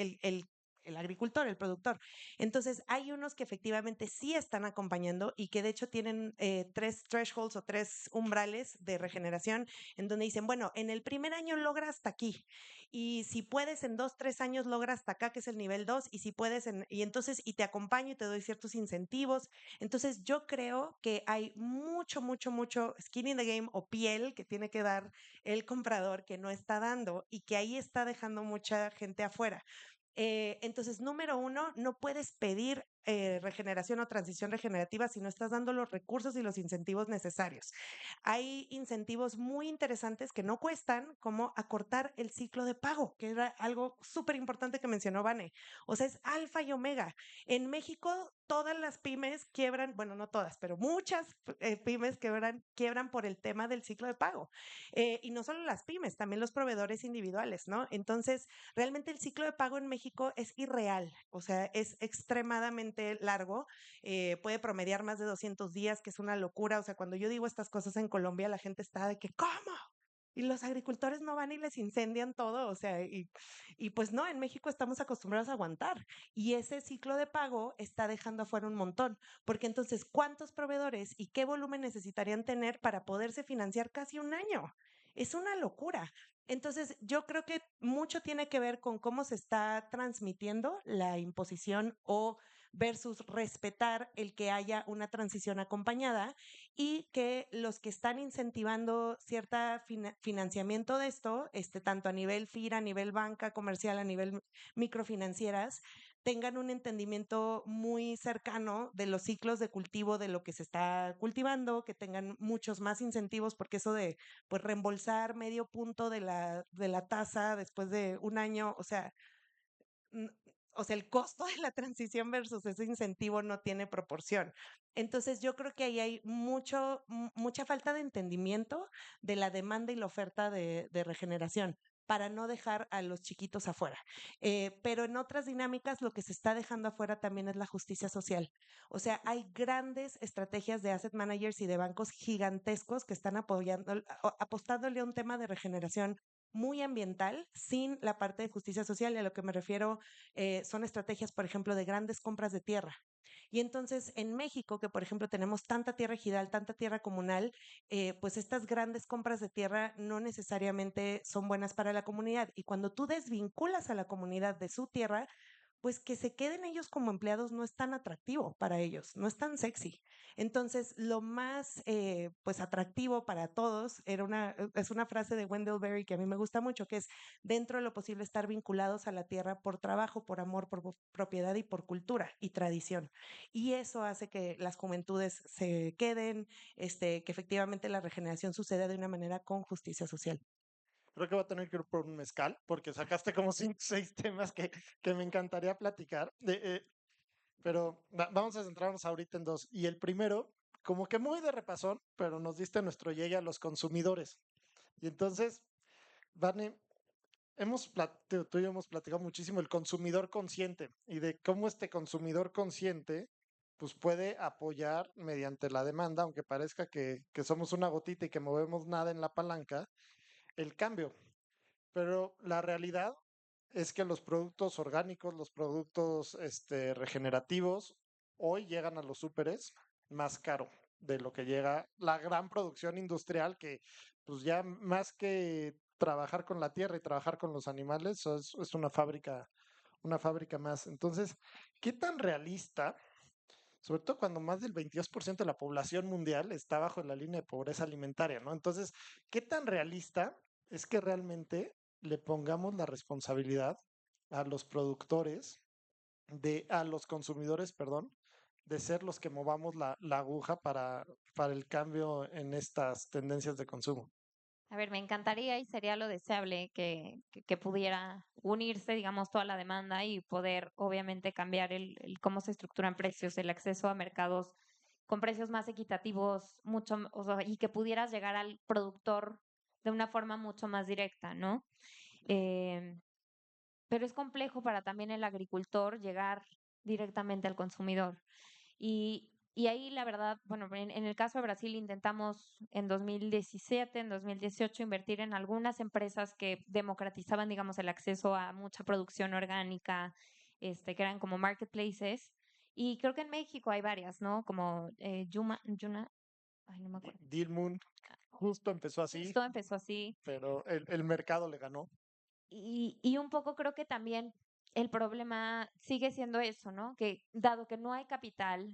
el agricultor, el productor. Entonces, hay unos que efectivamente sí están acompañando y que de hecho tienen 3 thresholds o 3 umbrales de regeneración en donde dicen, bueno, en el primer año logra hasta aquí y si puedes en 2, 3 años logra hasta acá, que es el nivel 2 y si puedes, y entonces, y te acompaño y te doy ciertos incentivos. Entonces, yo creo que hay mucho, mucho, mucho skin in the game o piel que tiene que dar el comprador que no está dando y que ahí está dejando mucha gente afuera. Entonces, número uno, no puedes pedir regeneración o transición regenerativa si no estás dando los recursos y los incentivos necesarios. Hay incentivos muy interesantes que no cuestan, como acortar el ciclo de pago, que era algo súper importante que mencionó Vane. O sea, es alfa y omega. En México, todas las pymes quiebran, bueno, no todas, pero muchas pymes quiebran por el tema del ciclo de pago. Y no solo las pymes, también los proveedores individuales, ¿no? Entonces, realmente el ciclo de pago en México es irreal, o sea, es extremadamente largo, puede promediar más de 200 días, que es una locura. O sea, cuando yo digo estas cosas en Colombia, la gente está de que, ¿cómo? Y los agricultores no van y les incendian todo, o sea, y pues no, en México estamos acostumbrados a aguantar y ese ciclo de pago está dejando afuera un montón, porque entonces, ¿cuántos proveedores y qué volumen necesitarían tener para poderse financiar casi un año? Es una locura. Entonces, yo creo que mucho tiene que ver con cómo se está transmitiendo la imposición o versus respetar el que haya una transición acompañada y que los que están incentivando cierta financiamiento de esto, tanto a nivel FIRA, a nivel banca comercial, a nivel microfinancieras, tengan un entendimiento muy cercano de los ciclos de cultivo de lo que se está cultivando, que tengan muchos más incentivos, porque eso de pues reembolsar medio punto de la tasa después de un año, n- o sea, el costo de la transición versus ese incentivo no tiene proporción. Entonces, yo creo que ahí hay mucha falta de entendimiento de la demanda y la oferta de regeneración para no dejar a los chiquitos afuera. Pero en otras dinámicas, lo que se está dejando afuera también es la justicia social. O sea, hay grandes estrategias de asset managers y de bancos gigantescos que están apostándole a un tema de regeneración muy ambiental sin la parte de justicia social. Y a lo que me refiero son estrategias, por ejemplo, de grandes compras de tierra. Y entonces en México, que por ejemplo tenemos tanta tierra ejidal, tanta tierra comunal, pues estas grandes compras de tierra no necesariamente son buenas para la comunidad. Y cuando tú desvinculas a la comunidad de su tierra, pues que se queden ellos como empleados no es tan atractivo para ellos, no es tan sexy. Entonces, lo más pues atractivo para todos es una frase de Wendell Berry que a mí me gusta mucho, que es dentro de lo posible estar vinculados a la tierra por trabajo, por amor, por propiedad y por cultura y tradición. Y eso hace que las juventudes se queden, que efectivamente la regeneración suceda de una manera con justicia social. Creo que voy a tener que ir por un mezcal, porque sacaste como 5 6 temas que me encantaría platicar. Pero vamos a centrarnos ahorita en dos. Y el primero, como que muy de repasón, pero nos diste nuestro llegue a los consumidores. Y entonces, Barney, tú y yo hemos platicado muchísimo el consumidor consciente y de cómo este consumidor consciente pues puede apoyar mediante la demanda, aunque parezca que somos una gotita y que movemos nada en la palanca, el cambio. Pero la realidad es que los productos orgánicos, los productos regenerativos, hoy llegan a los súperes más caro de lo que llega la gran producción industrial que pues ya más que trabajar con la tierra y trabajar con los animales, es una fábrica más. Entonces, ¿qué tan realista, sobre todo cuando más del 22% de la población mundial está bajo la línea de pobreza alimentaria, ¿no? Entonces, ¿qué tan realista es que realmente le pongamos la responsabilidad a los productores, a los consumidores, perdón, de ser los que movamos la aguja para el cambio en estas tendencias de consumo? A ver, me encantaría y sería lo deseable que pudiera unirse, digamos, toda la demanda y poder, obviamente, cambiar el cómo se estructuran precios, el acceso a mercados con precios más equitativos, o sea, y que pudieras llegar al productor de una forma mucho más directa, ¿no? Eh, pero es complejo para también el agricultor llegar directamente al consumidor. Y ahí la verdad, bueno, en el caso de Brasil intentamos en 2017, en 2018 invertir en algunas empresas que democratizaban, digamos, el acceso a mucha producción orgánica, que eran como marketplaces. Y creo que en México hay varias, ¿no? Como Yuna, ay, no me acuerdo. Dilmun justo empezó así, Justo empezó así. pero el mercado le ganó. Y un poco creo que también el problema sigue siendo eso, ¿no? Que dado que no hay capital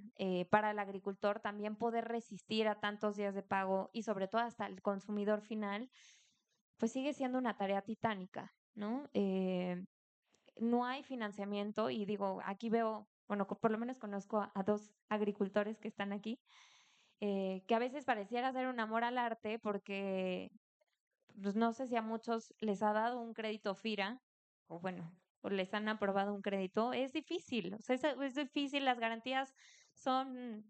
para el agricultor, también poder resistir a tantos días de pago y sobre todo hasta el consumidor final, pues sigue siendo una tarea titánica, ¿no? No hay financiamiento y digo, aquí veo, bueno, por lo menos conozco a dos agricultores que están aquí, que a veces pareciera ser un amor al arte porque pues no sé si a muchos les ha dado un crédito FIRA, o bueno, o les han aprobado un crédito, es difícil, o sea, es difícil, las garantías son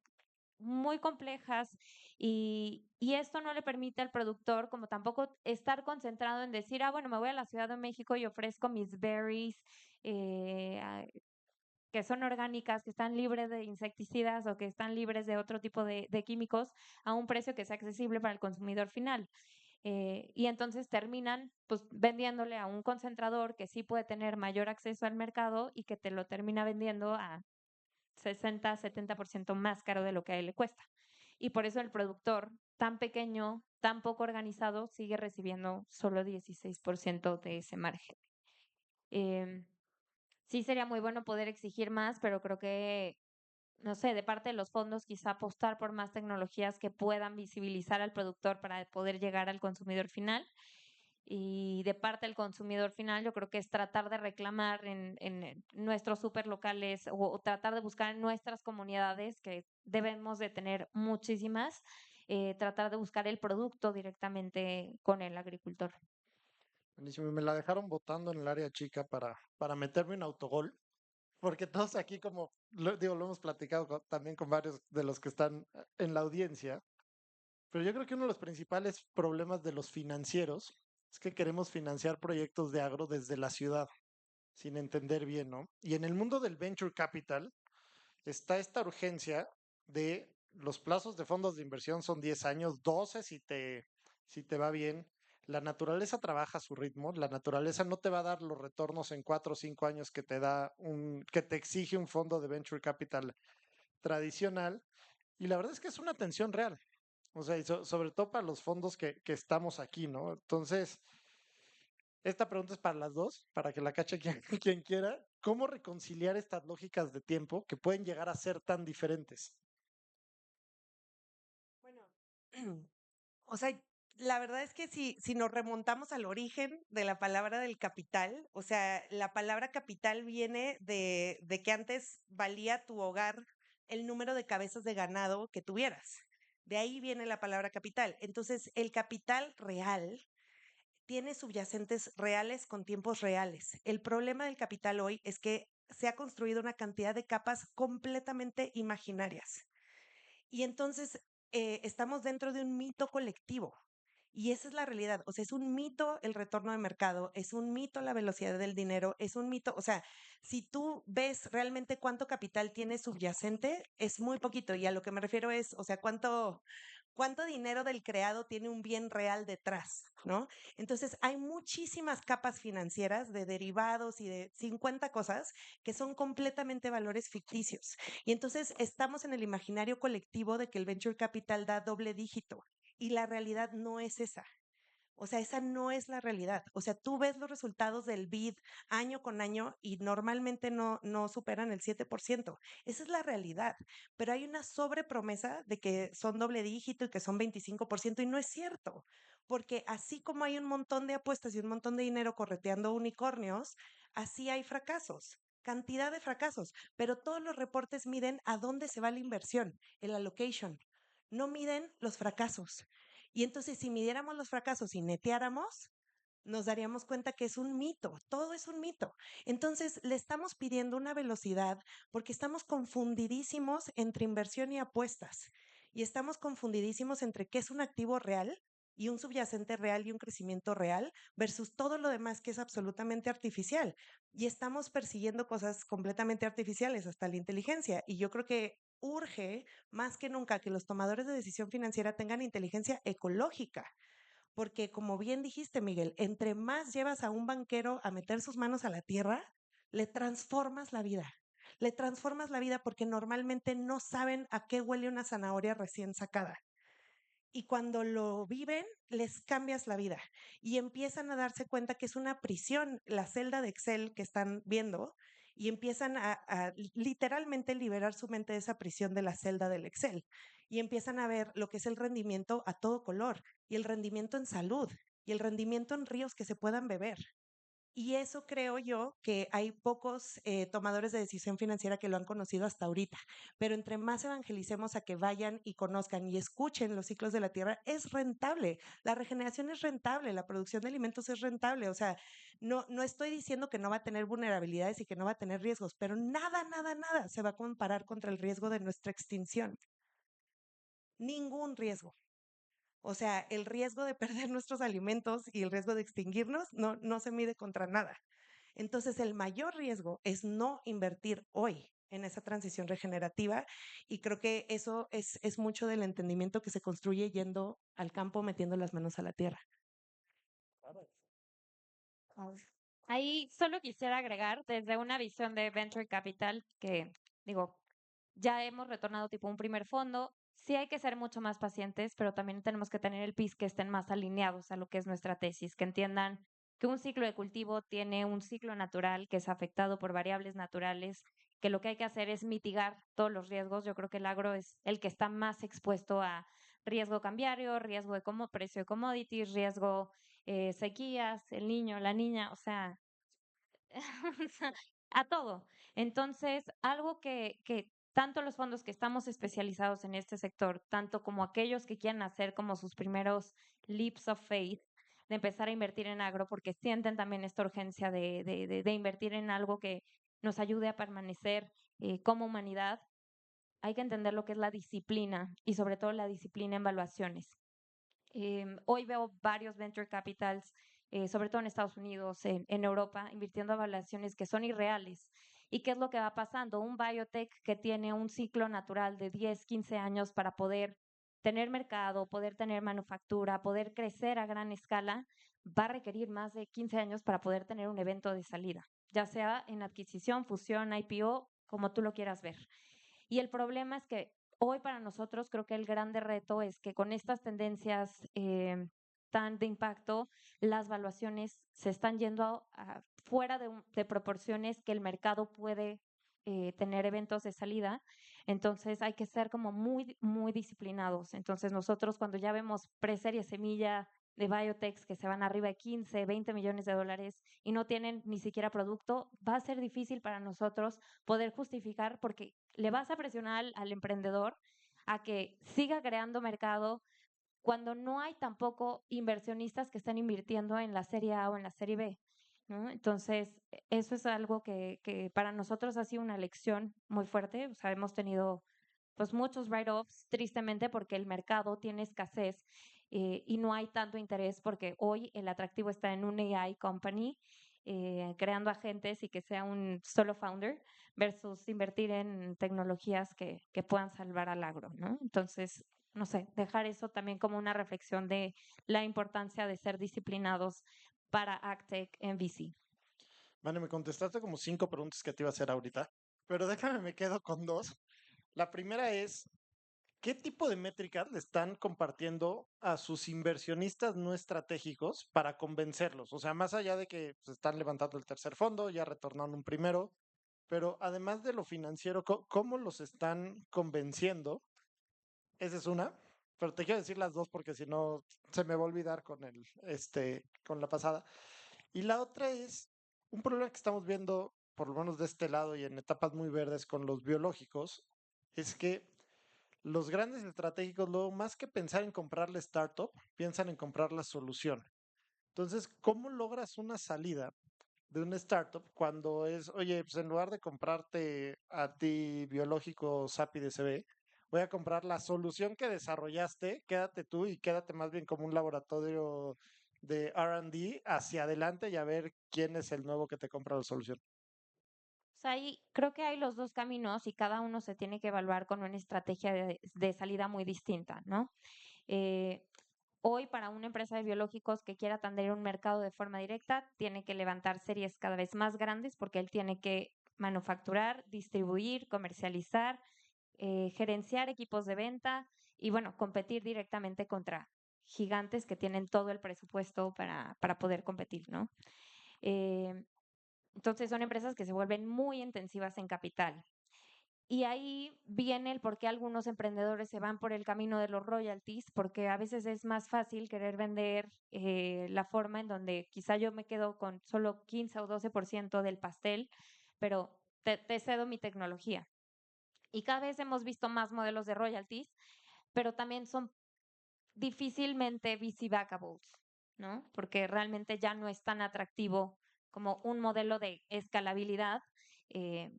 muy complejas y esto no le permite al productor como tampoco estar concentrado en decir, ah, bueno, me voy a la Ciudad de México y ofrezco mis berries que son orgánicas, que están libres de insecticidas o que están libres de otro tipo de químicos a un precio que sea accesible para el consumidor final. Y entonces terminan pues vendiéndole a un concentrador que sí puede tener mayor acceso al mercado y que te lo termina vendiendo a 60, 70% más caro de lo que a él le cuesta. Y por eso el productor tan pequeño, tan poco organizado, sigue recibiendo solo 16% de ese margen. Sí sería muy bueno poder exigir más, pero creo que no sé, de parte de los fondos, quizá apostar por más tecnologías que puedan visibilizar al productor para poder llegar al consumidor final. Y de parte del consumidor final, yo creo que es tratar de reclamar en nuestros superlocales o tratar de buscar en nuestras comunidades, que debemos de tener muchísimas, tratar de buscar el producto directamente con el agricultor. Buenísimo. Y me la dejaron votando en el área chica para meterme en autogol, porque todos aquí, como digo, lo hemos platicado también con varios de los que están en la audiencia, pero yo creo que uno de los principales problemas de los financieros es que queremos financiar proyectos de agro desde la ciudad, sin entender bien, ¿no? Y en el mundo del venture capital está esta urgencia de los plazos de fondos de inversión son 10 años, 12 si te va bien. La naturaleza trabaja a su ritmo, la naturaleza no te va a dar los retornos en 4 o 5 años que te exige un fondo de venture capital tradicional. Y la verdad es que es una tensión real. O sea, y sobre todo para los fondos que estamos aquí, ¿no? Entonces, esta pregunta es para las dos, para que la cache quien, quien quiera. ¿Cómo reconciliar estas lógicas de tiempo que pueden llegar a ser tan diferentes? Bueno, o sea, la verdad es que si nos remontamos al origen de la palabra del capital, o sea, la palabra capital viene de que antes valía tu hogar el número de cabezas de ganado que tuvieras. De ahí viene la palabra capital. Entonces, el capital real tiene subyacentes reales con tiempos reales. El problema del capital hoy es que se ha construido una cantidad de capas completamente imaginarias. Y entonces estamos dentro de un mito colectivo. Y esa es la realidad. O sea, es un mito el retorno de mercado, es un mito la velocidad del dinero, es un mito. O sea, si tú ves realmente cuánto capital tiene subyacente, es muy poquito. Y a lo que me refiero es, o sea, cuánto dinero del creado tiene un bien real detrás, ¿no? Entonces, hay muchísimas capas financieras de derivados y de 50 cosas que son completamente valores ficticios. Y entonces estamos en el imaginario colectivo de que el venture capital da doble dígito y la realidad no es esa. O sea, esa no es la realidad. O sea, tú ves los resultados del BID año con año y normalmente no superan el 7%. Esa es la realidad. Pero hay una sobrepromesa de que son doble dígito y que son 25% y no es cierto. Porque así como hay un montón de apuestas y un montón de dinero correteando unicornios, así hay fracasos. Cantidad de fracasos. Pero todos los reportes miden a dónde se va la inversión, el allocation. No miden los fracasos. Y entonces, si midiéramos los fracasos y neteáramos, nos daríamos cuenta que es un mito, todo es un mito. Entonces, le estamos pidiendo una velocidad porque estamos confundidísimos entre inversión y apuestas. Y estamos confundidísimos entre qué es un activo real y un subyacente real y un crecimiento real versus todo lo demás que es absolutamente artificial. Y estamos persiguiendo cosas completamente artificiales, hasta la inteligencia. Y yo creo que urge más que nunca que los tomadores de decisión financiera tengan inteligencia ecológica, porque como bien dijiste, Miguel, entre más llevas a un banquero a meter sus manos a la tierra, le transformas la vida. Le transformas la vida porque normalmente no saben a qué huele una zanahoria recién sacada. Y cuando lo viven, les cambias la vida y empiezan a darse cuenta que es una prisión, la celda de Excel que están viendo, y empiezan a literalmente liberar su mente de esa prisión de la celda del Excel y empiezan a ver lo que es el rendimiento a todo color y el rendimiento en salud y el rendimiento en ríos que se puedan beber. Y eso creo yo que hay pocos tomadores de decisión financiera que lo han conocido hasta ahorita. Pero entre más evangelicemos a que vayan y conozcan y escuchen los ciclos de la tierra, es rentable. La regeneración es rentable, la producción de alimentos es rentable. O sea, no estoy diciendo que no va a tener vulnerabilidades y que no va a tener riesgos, pero nada se va a comparar contra el riesgo de nuestra extinción. Ningún riesgo. O sea, el riesgo de perder nuestros alimentos y el riesgo de extinguirnos no se mide contra nada. Entonces, el mayor riesgo es no invertir hoy en esa transición regenerativa y creo que eso es mucho del entendimiento que se construye yendo al campo, metiendo las manos a la tierra. Ahí solo quisiera agregar desde una visión de Venture Capital que, digo, ya hemos retornado tipo un primer fondo. Sí hay que ser mucho más pacientes, pero también tenemos que tener el PIS que estén más alineados a lo que es nuestra tesis, que entiendan que un ciclo de cultivo tiene un ciclo natural que es afectado por variables naturales, que lo que hay que hacer es mitigar todos los riesgos. Yo creo que el agro es el que está más expuesto a riesgo cambiario, riesgo de precio de commodities, riesgo sequías, el niño, la niña, o sea, a todo. Entonces, algo que tanto los fondos que estamos especializados en este sector, tanto como aquellos que quieren hacer como sus primeros leaps of faith, de empezar a invertir en agro, porque sienten también esta urgencia de invertir en algo que nos ayude a permanecer como humanidad, hay que entender lo que es la disciplina y sobre todo la disciplina en valuaciones. Hoy veo varios venture capitals, sobre todo en Estados Unidos, en Europa, invirtiendo a valuaciones que son irreales. ¿Y qué es lo que va pasando? Un biotech que tiene un ciclo natural de 10, 15 años para poder tener mercado, poder tener manufactura, poder crecer a gran escala, va a requerir más de 15 años para poder tener un evento de salida, ya sea en adquisición, fusión, IPO, como tú lo quieras ver. Y el problema es que hoy para nosotros creo que el grande reto es que con estas tendencias tan de impacto, las valuaciones se están yendo fuera de proporciones que el mercado puede tener eventos de salida. Entonces hay que ser como muy, muy disciplinados. Entonces nosotros cuando ya vemos preserie semilla de biotechs que se van arriba de 15, 20 millones de dólares y no tienen ni siquiera producto, va a ser difícil para nosotros poder justificar porque le vas a presionar al emprendedor a que siga creando mercado cuando no hay tampoco inversionistas que están invirtiendo en la serie A o en la serie B, ¿no? Entonces, eso es algo que para nosotros ha sido una lección muy fuerte. O sea, hemos tenido pues muchos write-offs, tristemente, porque el mercado tiene escasez y no hay tanto interés porque hoy el atractivo está en un AI company, creando agentes y que sea un solo founder versus invertir en tecnologías que puedan salvar al agro, ¿no? Entonces, no sé, dejar eso también como una reflexión de la importancia de ser disciplinados para AgTech en VC. Vale, me contestaste como 5 preguntas que te iba a hacer ahorita, pero déjame, me quedo con 2. La primera es, ¿qué tipo de métricas le están compartiendo a sus inversionistas no estratégicos para convencerlos? O sea, más allá de que se están levantando el tercer fondo, ya retornaron un primero, pero además de lo financiero, ¿cómo los están convenciendo? Esa es una, pero te quiero decir las dos porque si no se me va a olvidar con la pasada. Y la otra es un problema que estamos viendo, por lo menos de este lado y en etapas muy verdes con los biológicos, es que los grandes estratégicos, luego, más que pensar en comprar la startup, piensan en comprar la solución. Entonces, ¿cómo logras una salida de una startup cuando es, oye, pues en lugar de comprarte a ti biológico SAPI DCB, voy a comprar la solución que desarrollaste, quédate tú y quédate más bien como un laboratorio de R&D hacia adelante y a ver quién es el nuevo que te compra la solución? O sea, creo que hay los dos caminos y cada uno se tiene que evaluar con una estrategia de salida muy distinta, ¿no? Eh, Hoy para una empresa de biológicos que quiera atender un mercado de forma directa, tiene que levantar series cada vez más grandes porque él tiene que manufacturar, distribuir, comercializar, gerenciar equipos de venta y, bueno, competir directamente contra gigantes que tienen todo el presupuesto para poder competir, ¿no? Entonces son empresas que se vuelven muy intensivas en capital. Y ahí viene el por qué algunos emprendedores se van por el camino de los royalties, porque a veces es más fácil querer vender la forma en donde quizá yo me quedo con solo 15 o 12% del pastel, pero te cedo mi tecnología. Y cada vez hemos visto más modelos de royalties, pero también son difícilmente VC backables, ¿no? Porque realmente ya no es tan atractivo como un modelo de escalabilidad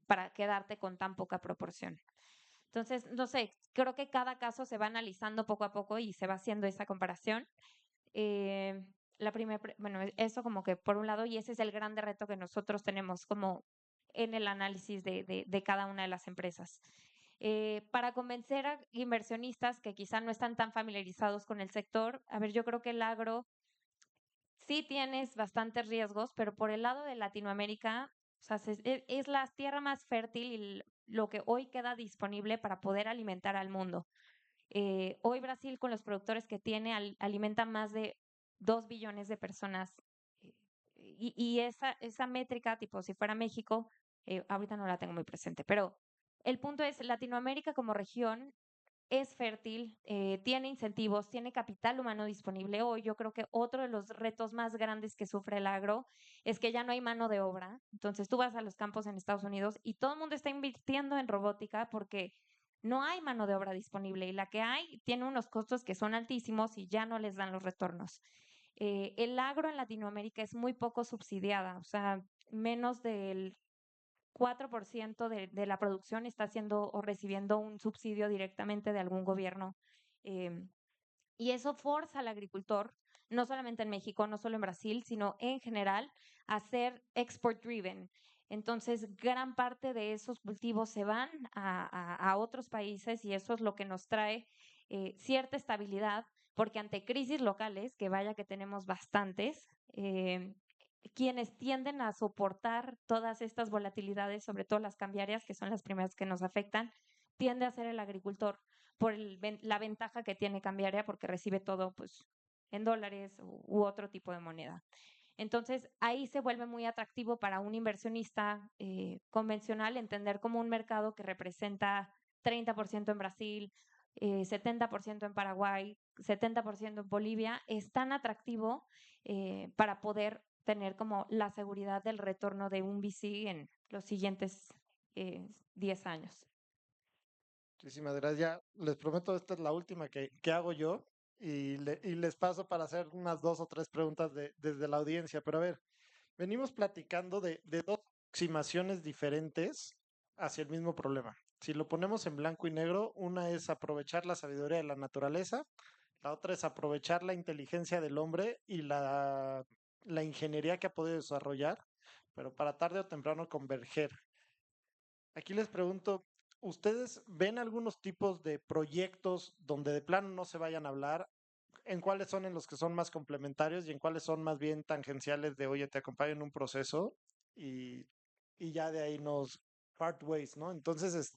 para quedarte con tan poca proporción. Entonces, no sé, creo que cada caso se va analizando poco a poco y se va haciendo esa comparación. Bueno, eso como que por un lado, y ese es el grande reto que nosotros tenemos como en el análisis de cada una de las empresas. Para convencer a inversionistas que quizá no están tan familiarizados con el sector, a ver, yo creo que el agro sí tienes bastantes riesgos, pero por el lado de Latinoamérica, o sea, es la tierra más fértil y lo que hoy queda disponible para poder alimentar al mundo. Hoy Brasil, con los productores que tiene, alimenta más de 2 billones de personas. Y esa métrica, tipo, si fuera México, ahorita no la tengo muy presente, pero el punto es, Latinoamérica como región es fértil, tiene incentivos, tiene capital humano disponible. Hoy yo creo que otro de los retos más grandes que sufre el agro es que ya no hay mano de obra. Entonces tú vas a los campos en Estados Unidos y todo el mundo está invirtiendo en robótica porque no hay mano de obra disponible y la que hay tiene unos costos que son altísimos y ya no les dan los retornos. El agro en Latinoamérica es muy poco subsidiada, o sea, menos del 4% de la producción está haciendo o recibiendo un subsidio directamente de algún gobierno. Y eso forza al agricultor, no solamente en México, no solo en Brasil, sino en general, a ser export driven. Entonces, gran parte de esos cultivos se van a otros países y eso es lo que nos trae cierta estabilidad, porque ante crisis locales, que vaya que tenemos bastantes, quienes tienden a soportar todas estas volatilidades, sobre todo las cambiarias, que son las primeras que nos afectan, tiende a ser el agricultor por la ventaja que tiene cambiaria porque recibe todo pues en dólares u otro tipo de moneda. Entonces, ahí se vuelve muy atractivo para un inversionista convencional entender como un mercado que representa 30% en Brasil, 70% en Paraguay, 70% en Bolivia, es tan atractivo para poder tener como la seguridad del retorno de un VC en los siguientes 10 años. Muchísimas gracias. Ya les prometo, esta es la última que hago yo y les paso para hacer unas 2 o 3 preguntas desde la audiencia. Pero a ver, venimos platicando de dos aproximaciones diferentes hacia el mismo problema. Si lo ponemos en blanco y negro, una es aprovechar la sabiduría de la naturaleza, la otra es aprovechar la inteligencia del hombre y la ingeniería que ha podido desarrollar, pero para tarde o temprano converger. Aquí les pregunto, ¿ustedes ven algunos tipos de proyectos donde de plano no se vayan a hablar? ¿En cuáles son en los que son más complementarios y en cuáles son más bien tangenciales de, oye, te acompaño en un proceso y, y ya de ahí nos part ways, ¿no? Entonces,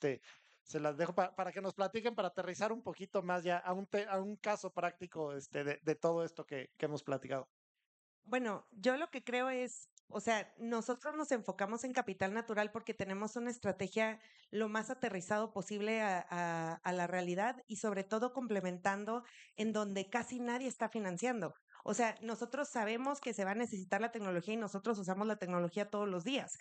se las dejo para que nos platiquen, para aterrizar un poquito más ya a un caso práctico de todo esto que hemos platicado. Bueno, yo lo que creo es, o sea, nosotros nos enfocamos en capital natural porque tenemos una estrategia lo más aterrizado posible a la realidad y sobre todo complementando en donde casi nadie está financiando. O sea, nosotros sabemos que se va a necesitar la tecnología y nosotros usamos la tecnología todos los días.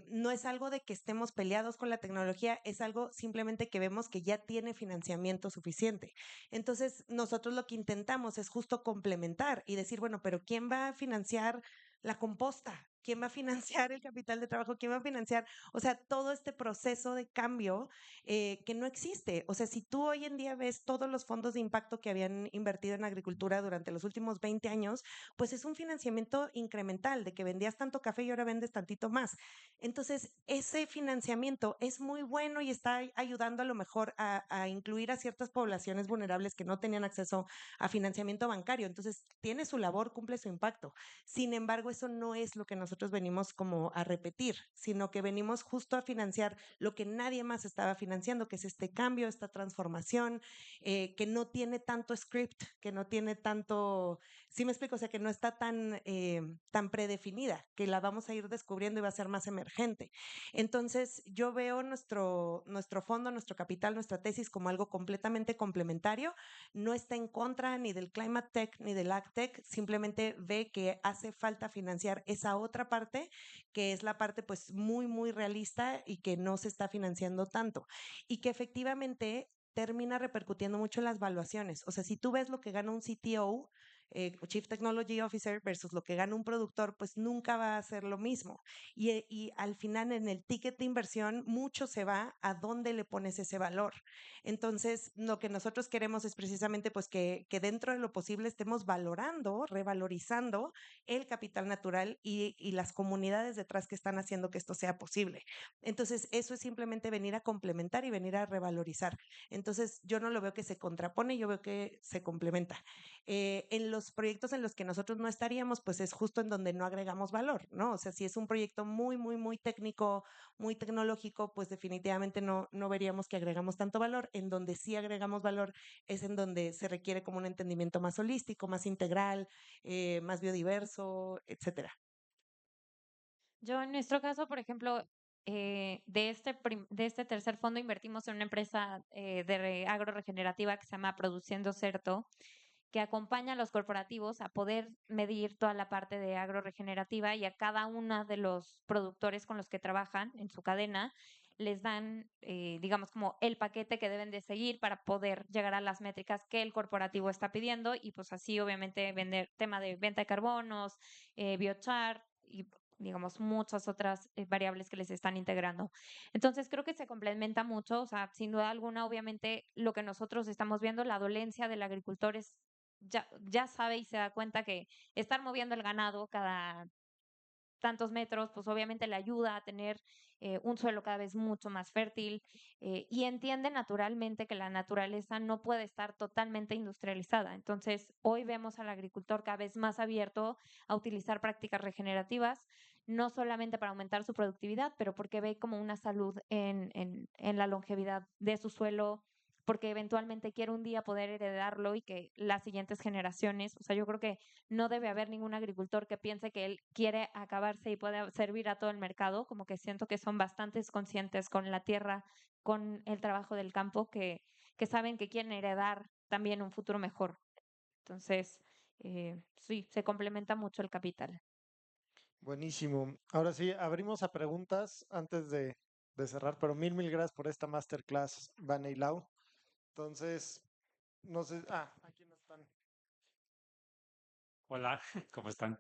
No es algo de que estemos peleados con la tecnología, es algo simplemente que vemos que ya tiene financiamiento suficiente. Entonces, nosotros lo que intentamos es justo complementar y decir, bueno, pero ¿quién va a financiar la composta? ¿Quién va a financiar el capital de trabajo? ¿Quién va a financiar? O sea, todo este proceso de cambio que no existe. O sea, si tú hoy en día ves todos los fondos de impacto que habían invertido en agricultura durante los últimos 20 años, pues es un financiamiento incremental de que vendías tanto café y ahora vendes tantito más. Entonces, ese financiamiento es muy bueno y está ayudando a lo mejor a incluir a ciertas poblaciones vulnerables que no tenían acceso a financiamiento bancario. Entonces, tiene su labor, cumple su impacto. Sin embargo, eso no es lo que nosotros venimos como a repetir, sino que venimos justo a financiar lo que nadie más estaba financiando, que es este cambio, esta transformación, que no tiene tanto script, que no tiene tanto, sí me explico, o sea, que no está tan predefinida, que la vamos a ir descubriendo y va a ser más emergente. Entonces, yo veo nuestro fondo, nuestro capital, nuestra tesis como algo completamente complementario. No está en contra ni del Climate Tech ni del AgTech, simplemente ve que hace falta financiar esa otra parte, que es la parte pues muy, muy realista y que no se está financiando tanto. Y que efectivamente termina repercutiendo mucho en las valuaciones. O sea, si tú ves lo que gana un CTO, Chief Technology Officer versus lo que gana un productor, pues nunca va a ser lo mismo. Y al final en el ticket de inversión mucho se va a dónde le pones ese valor. Entonces, lo que nosotros queremos es precisamente pues que dentro de lo posible estemos valorando, revalorizando el capital natural y las comunidades detrás que están haciendo que esto sea posible. Entonces, eso es simplemente venir a complementar y venir a revalorizar. Entonces, yo no lo veo que se contrapone, yo veo que se complementa. En los proyectos en los que nosotros no estaríamos, pues es justo en donde no agregamos valor, ¿no? O sea, si es un proyecto muy, muy, muy técnico, muy tecnológico, pues definitivamente no veríamos que agregamos tanto valor. En donde sí agregamos valor es en donde se requiere como un entendimiento más holístico, más integral, más biodiverso, etcétera. Yo en nuestro caso, por ejemplo, de este tercer fondo invertimos en una empresa agroregenerativa que se llama Produciendo Certo, que acompaña a los corporativos a poder medir toda la parte de agroregenerativa y a cada uno de los productores con los que trabajan en su cadena les dan, digamos, como el paquete que deben de seguir para poder llegar a las métricas que el corporativo está pidiendo y pues así obviamente vender tema de venta de carbonos, biochar y digamos, muchas otras variables que les están integrando. Entonces, creo que se complementa mucho, o sea, sin duda alguna, obviamente, lo que nosotros estamos viendo, la dolencia del agricultor es ya sabe y se da cuenta que estar moviendo el ganado cada tantos metros, pues obviamente le ayuda a tener un suelo cada vez mucho más fértil y entiende naturalmente que la naturaleza no puede estar totalmente industrializada. Entonces, hoy vemos al agricultor cada vez más abierto a utilizar prácticas regenerativas, no solamente para aumentar su productividad, pero porque ve como una salud en la longevidad de su suelo, porque eventualmente quiere un día poder heredarlo y que las siguientes generaciones, o sea, yo creo que no debe haber ningún agricultor que piense que él quiere acabarse y puede servir a todo el mercado, como que siento que son bastante conscientes con la tierra, con el trabajo del campo, que saben que quieren heredar también un futuro mejor. Entonces, sí, se complementa mucho el capital. Buenísimo. Ahora sí, abrimos a preguntas antes de cerrar, pero mil gracias por esta masterclass, Vane y Lau. Entonces, no sé, aquí no están. Hola, ¿cómo están?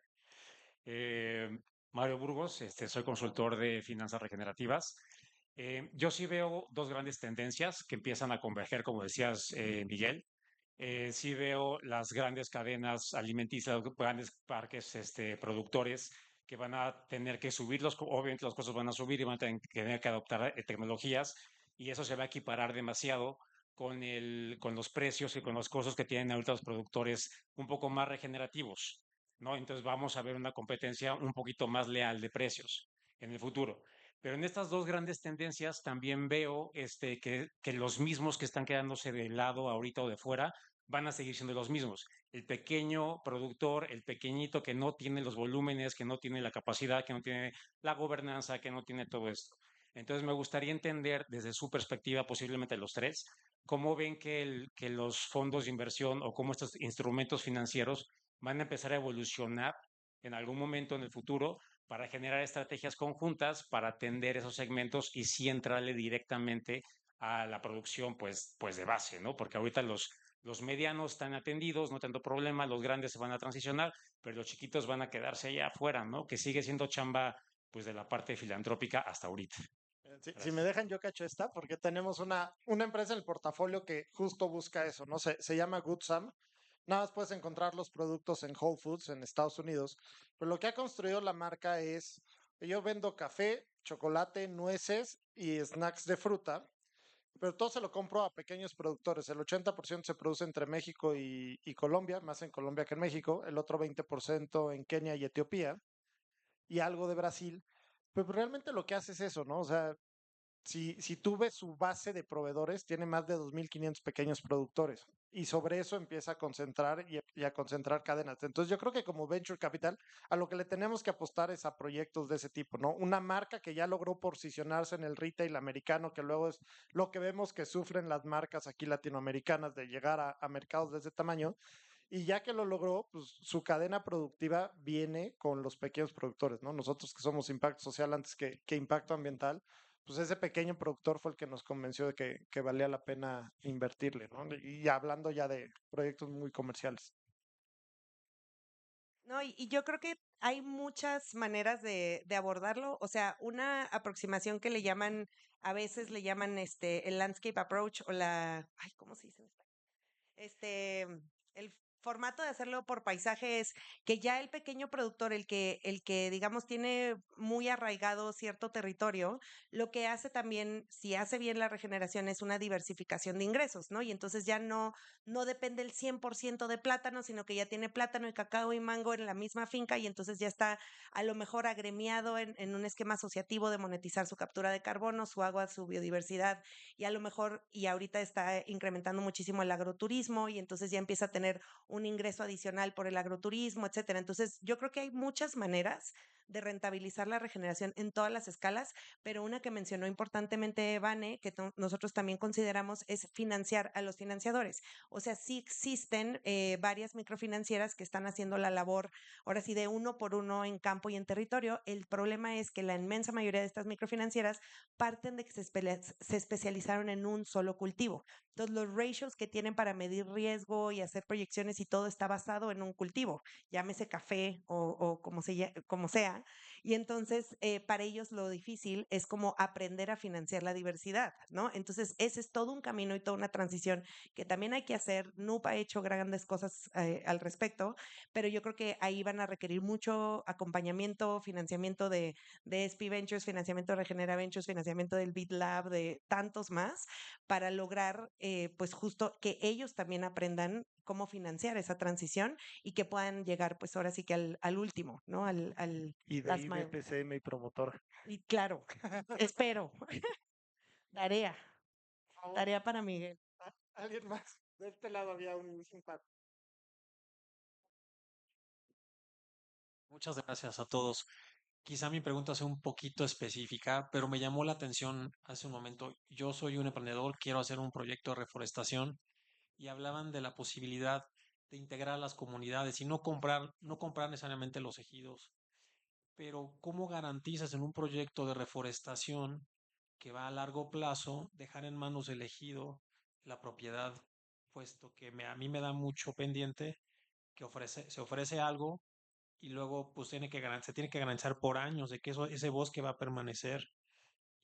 Mario Burgos, soy consultor de finanzas regenerativas. Yo sí veo dos grandes tendencias que empiezan a converger, como decías, Miguel. Sí veo las grandes cadenas alimenticias, los grandes parques productores que van a tener que subir, obviamente los costos van a subir y van a tener que adoptar tecnologías y eso se va a equiparar demasiado con los precios y con los costos que tienen ahorita los productores un poco más regenerativos, ¿no? Entonces vamos a ver una competencia un poquito más leal de precios en el futuro. Pero en estas dos grandes tendencias también veo que los mismos que están quedándose de lado ahorita o de fuera van a seguir siendo los mismos. El pequeño productor, el pequeñito que no tiene los volúmenes, que no tiene la capacidad, que no tiene la gobernanza, que no tiene todo esto. Entonces me gustaría entender desde su perspectiva, posiblemente los tres, cómo ven que los fondos de inversión o cómo estos instrumentos financieros van a empezar a evolucionar en algún momento en el futuro para generar estrategias conjuntas para atender esos segmentos y sí entrarle directamente a la producción pues de base, ¿no? Porque ahorita los medianos están atendidos, no tanto problema, los grandes se van a transicionar, pero los chiquitos van a quedarse allá afuera, ¿no? Que sigue siendo chamba pues de la parte filantrópica hasta ahorita. Si me Gracias. dejan, yo cacho esta, porque tenemos una empresa en el portafolio que justo busca eso, ¿no? Se llama Good Sam. Nada más puedes encontrar los productos en Whole Foods en Estados Unidos. Pero lo que ha construido la marca es, yo vendo café, chocolate, nueces y snacks de fruta, pero todo se lo compro a pequeños productores. El 80% se produce entre México y Colombia, más en Colombia que en México, el otro 20% en Kenia y Etiopía, y algo de Brasil. Pero realmente lo que hace es eso, ¿no? O sea, si tú ves su base de proveedores, tiene más de 2.500 pequeños productores y sobre eso empieza a concentrar y a concentrar cadenas. Entonces yo creo que como Venture Capital, a lo que le tenemos que apostar es a proyectos de ese tipo, ¿no? Una marca que ya logró posicionarse en el retail americano, que luego es lo que vemos que sufren las marcas aquí latinoamericanas de llegar a mercados de ese tamaño. Y ya que lo logró, pues su cadena productiva viene con los pequeños productores, ¿no? Nosotros que somos impacto social antes que impacto ambiental, pues ese pequeño productor fue el que nos convenció de que valía la pena invertirle, ¿no? Y hablando ya de proyectos muy comerciales. No, y yo creo que hay muchas maneras de abordarlo. O sea, una aproximación que le llaman, a veces le llaman el landscape approach o ay, ¿cómo se dice en español? El formato de hacerlo por paisaje es que ya el pequeño productor, el que digamos tiene muy arraigado cierto territorio, lo que hace también, si hace bien la regeneración, es una diversificación de ingresos, ¿no? Y entonces ya no depende el 100% de plátano, sino que ya tiene plátano y cacao y mango en la misma finca y entonces ya está a lo mejor agremiado en un esquema asociativo de monetizar su captura de carbono, su agua, su biodiversidad y a lo mejor, y ahorita está incrementando muchísimo el agroturismo y entonces ya empieza a tener un ingreso adicional por el agroturismo, etcétera. Entonces, yo creo que hay muchas maneras de rentabilizar la regeneración en todas las escalas, pero una que mencionó importantemente Vane, que nosotros también consideramos, es financiar a los financiadores. O sea, sí existen varias microfinancieras que están haciendo la labor, ahora sí, de uno por uno en campo y en territorio. El problema es que la inmensa mayoría de estas microfinancieras parten de que se especializaron en un solo cultivo. Entonces, los ratios que tienen para medir riesgo y hacer proyecciones y todo está basado en un cultivo, llámese café o como sea. Y entonces, para ellos lo difícil es como aprender a financiar la diversidad, ¿no? Entonces, ese es todo un camino y toda una transición que también hay que hacer. NUP ha hecho grandes cosas al respecto, pero yo creo que ahí van a requerir mucho acompañamiento, financiamiento de SP Ventures, financiamiento de Regenera Ventures, financiamiento del Bit Lab, de tantos más, para lograr pues justo que ellos también aprendan cómo financiar esa transición y que puedan llegar pues ahora sí que al último, ¿no? Y de last ahí mile. BPCM y promotor. Y claro, espero. Tarea, tarea para Miguel. ¿Alguien más? De este lado había un par. Muchas gracias a todos. Quizá mi pregunta sea un poquito específica, pero me llamó la atención hace un momento. Yo soy un emprendedor, quiero hacer un proyecto de reforestación y hablaban de la posibilidad de integrar a las comunidades y no comprar necesariamente los ejidos. Pero ¿cómo garantizas en un proyecto de reforestación que va a largo plazo dejar en manos del ejido la propiedad, puesto que a mí me da mucho pendiente que se ofrece algo y luego pues se tiene que garantizar por años de que ese bosque va a permanecer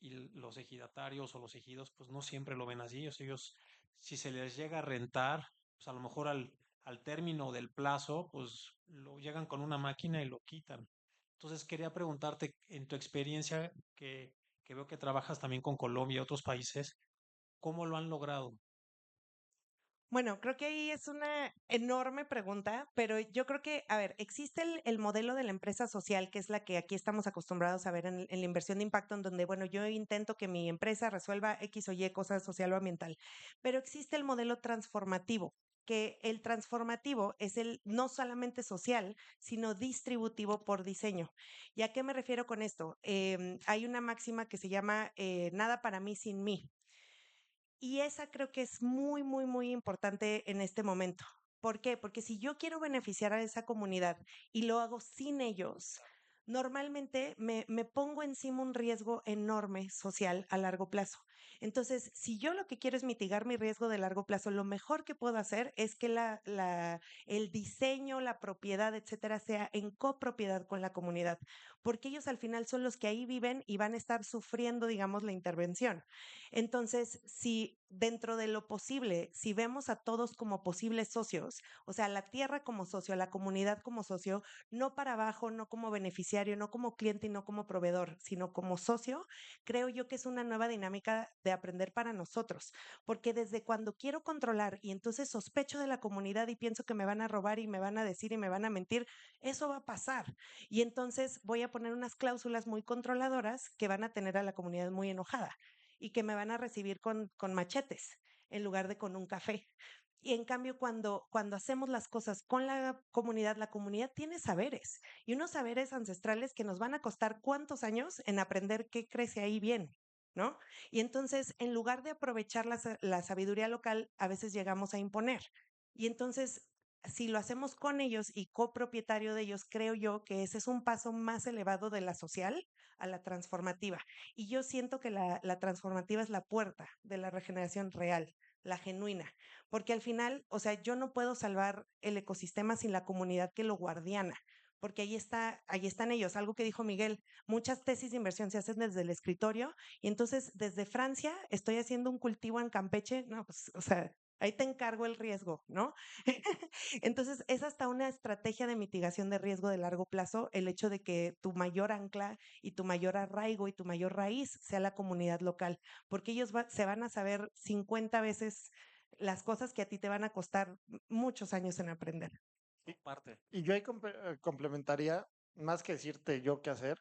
y los ejidatarios o los ejidos pues no siempre lo ven así. O sea, ellos, si se les llega a rentar, pues a lo mejor al término del plazo, pues lo llegan con una máquina y lo quitan. Entonces quería preguntarte, en tu experiencia, que veo que trabajas también con Colombia y otros países, ¿cómo lo han logrado? Bueno, creo que ahí es una enorme pregunta, pero yo creo que, a ver, existe el modelo de la empresa social, que es la que aquí estamos acostumbrados a ver en la inversión de impacto, en donde, bueno, yo intento que mi empresa resuelva X o Y cosa social o ambiental, pero existe el modelo transformativo, que el transformativo es el no solamente social, sino distributivo por diseño. ¿Y a qué me refiero con esto? Hay una máxima que se llama nada para mí sin mí. Y esa creo que es muy, muy, muy importante en este momento. ¿Por qué? Porque si yo quiero beneficiar a esa comunidad y lo hago sin ellos, normalmente me pongo encima un riesgo enorme social a largo plazo. Entonces, si yo lo que quiero es mitigar mi riesgo de largo plazo, lo mejor que puedo hacer es que el diseño, la propiedad, etcétera, sea en copropiedad con la comunidad, porque ellos al final son los que ahí viven y van a estar sufriendo, digamos, la intervención. Entonces, si dentro de lo posible, si vemos a todos como posibles socios, o sea, la tierra como socio, la comunidad como socio, no para abajo, no como beneficiario, no como cliente y no como proveedor, sino como socio, creo yo que es una nueva dinámica de aprender para nosotros, porque desde cuando quiero controlar y entonces sospecho de la comunidad y pienso que me van a robar y me van a decir y me van a mentir, eso va a pasar. Y entonces voy a poner unas cláusulas muy controladoras que van a tener a la comunidad muy enojada y que me van a recibir con machetes en lugar de con un café. Y en cambio, cuando hacemos las cosas con la comunidad tiene saberes y unos saberes ancestrales que nos van a costar cuántos años en aprender qué crece ahí bien, ¿no? Y entonces, en lugar de aprovechar la sabiduría local, a veces llegamos a imponer. Y entonces, si lo hacemos con ellos y copropietario de ellos, creo yo que ese es un paso más elevado de la social a la transformativa. Y yo siento que la transformativa es la puerta de la regeneración real, la genuina, porque al final, o sea, yo no puedo salvar el ecosistema sin la comunidad que lo guardiana, porque ahí están ellos, algo que dijo Miguel, muchas tesis de inversión se hacen desde el escritorio y entonces desde Francia estoy haciendo un cultivo en Campeche, no, pues, o sea, ahí te encargo el riesgo, ¿no? Entonces, es hasta una estrategia de mitigación de riesgo de largo plazo el hecho de que tu mayor ancla y tu mayor arraigo y tu mayor raíz sea la comunidad local, porque ellos se van a saber 50 veces las cosas que a ti te van a costar muchos años en aprender. Parte. Y yo ahí complementaría, más que decirte yo qué hacer,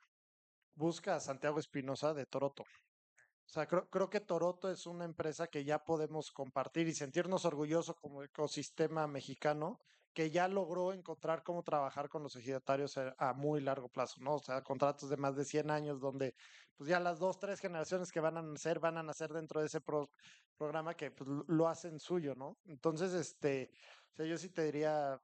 busca a Santiago Espinosa de Toroto. O sea, creo que Toroto es una empresa que ya podemos compartir y sentirnos orgullosos como ecosistema mexicano, que ya logró encontrar cómo trabajar con los ejidatarios a muy largo plazo, ¿no? O sea, contratos de más de 100 años donde pues ya las 2, 3 generaciones que van a nacer dentro de ese programa que pues, lo hacen suyo, ¿no? Entonces, o sea, yo sí te diría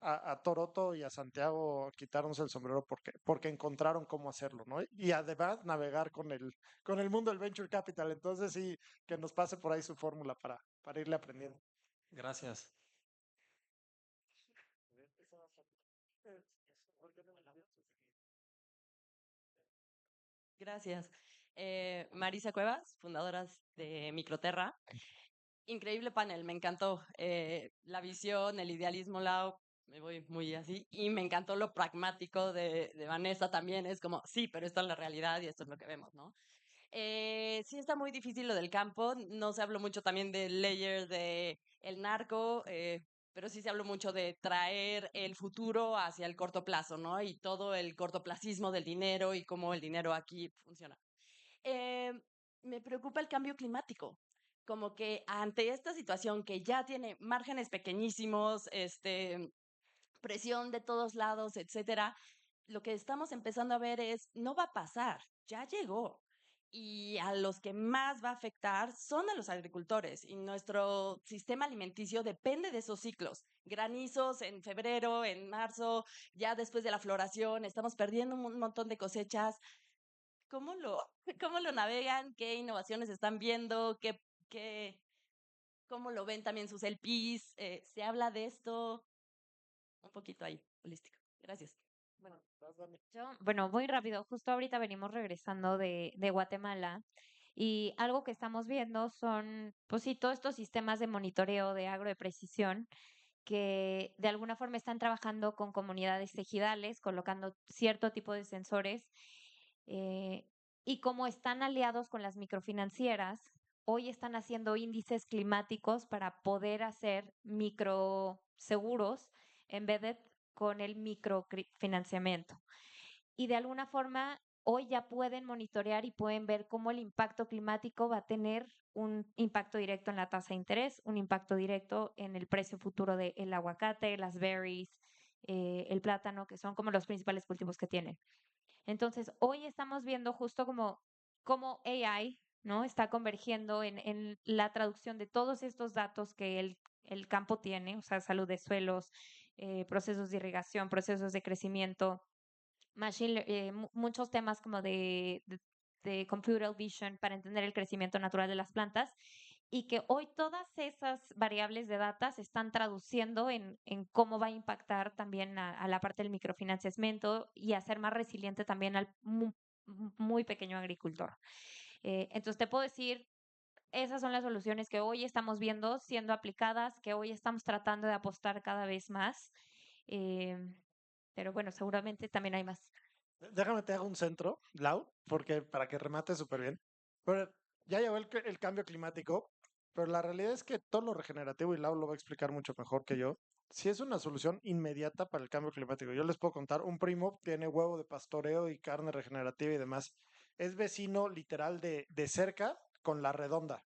a Toroto y a Santiago quitarnos el sombrero porque encontraron cómo hacerlo, ¿no? Y además navegar con el mundo del venture capital. Entonces sí, que nos pase por ahí su fórmula para irle aprendiendo. Gracias. Gracias. Marisa Cuevas, fundadoras de Microterra. Increíble panel, me encantó la visión, el idealismo, Lau, me voy muy así, y me encantó lo pragmático de Vanessa también, es como, sí, pero esto es la realidad y esto es lo que vemos, ¿no? Sí está muy difícil lo del campo, no se habló mucho también del layer de el narco, pero sí se habló mucho de traer el futuro hacia el corto plazo, ¿no? Y todo el cortoplacismo del dinero y cómo el dinero aquí funciona. Eh, Me preocupa el cambio climático. como que ante esta situación que ya tiene márgenes pequeñísimos, presión de todos lados, etcétera, lo que estamos empezando a ver es, no va a pasar, ya llegó. Y a los que más va a afectar son a los agricultores. Y nuestro sistema alimenticio depende de esos ciclos. Granizos en febrero, en marzo, ya después de la floración, estamos perdiendo un montón de cosechas. ¿Cómo lo, cómo lo navegan? ¿Qué innovaciones están viendo? ¿Cómo lo ven también sus LPs? ¿Se habla de esto? Un poquito ahí, holístico. Gracias. Bueno, muy rápido, justo ahorita venimos regresando de Guatemala y algo que estamos viendo son, pues sí, todos estos sistemas de monitoreo de agro de precisión que de alguna forma están trabajando con comunidades ejidales, colocando cierto tipo de sensores eh, y como están aliados con las microfinancieras, hoy están haciendo índices climáticos para poder hacer microseguros embedded con el microfinanciamiento y de alguna forma hoy ya pueden monitorear y pueden ver cómo el impacto climático va a tener un impacto directo en la tasa de interés, un impacto directo en el precio futuro del aguacate, las berries, el plátano, que son como los principales cultivos que tienen. Entonces, hoy estamos viendo justo como AI, ¿no? Está convergiendo en la traducción de todos estos datos que el campo tiene, o sea, salud de suelos, procesos de irrigación, procesos de crecimiento, muchos temas como de computer vision para entender el crecimiento natural de las plantas y que hoy todas esas variables de data se están traduciendo en cómo va a impactar también a la parte del microfinanciamiento y hacer más resiliente también al muy pequeño agricultor. Entonces te puedo decir, esas son las soluciones que hoy estamos viendo siendo aplicadas, que hoy estamos tratando de apostar cada vez más. Pero bueno, seguramente también hay más. Déjame te hago un centro, Lau, porque para que remate súper bien. Pero ya llegó el cambio climático, pero la realidad es que todo lo regenerativo, y Lau lo va a explicar mucho mejor que yo, sí es una solución inmediata para el cambio climático. Yo les puedo contar, un primo tiene huevo de pastoreo y carne regenerativa y demás. Es vecino literal de cerca con La Redonda,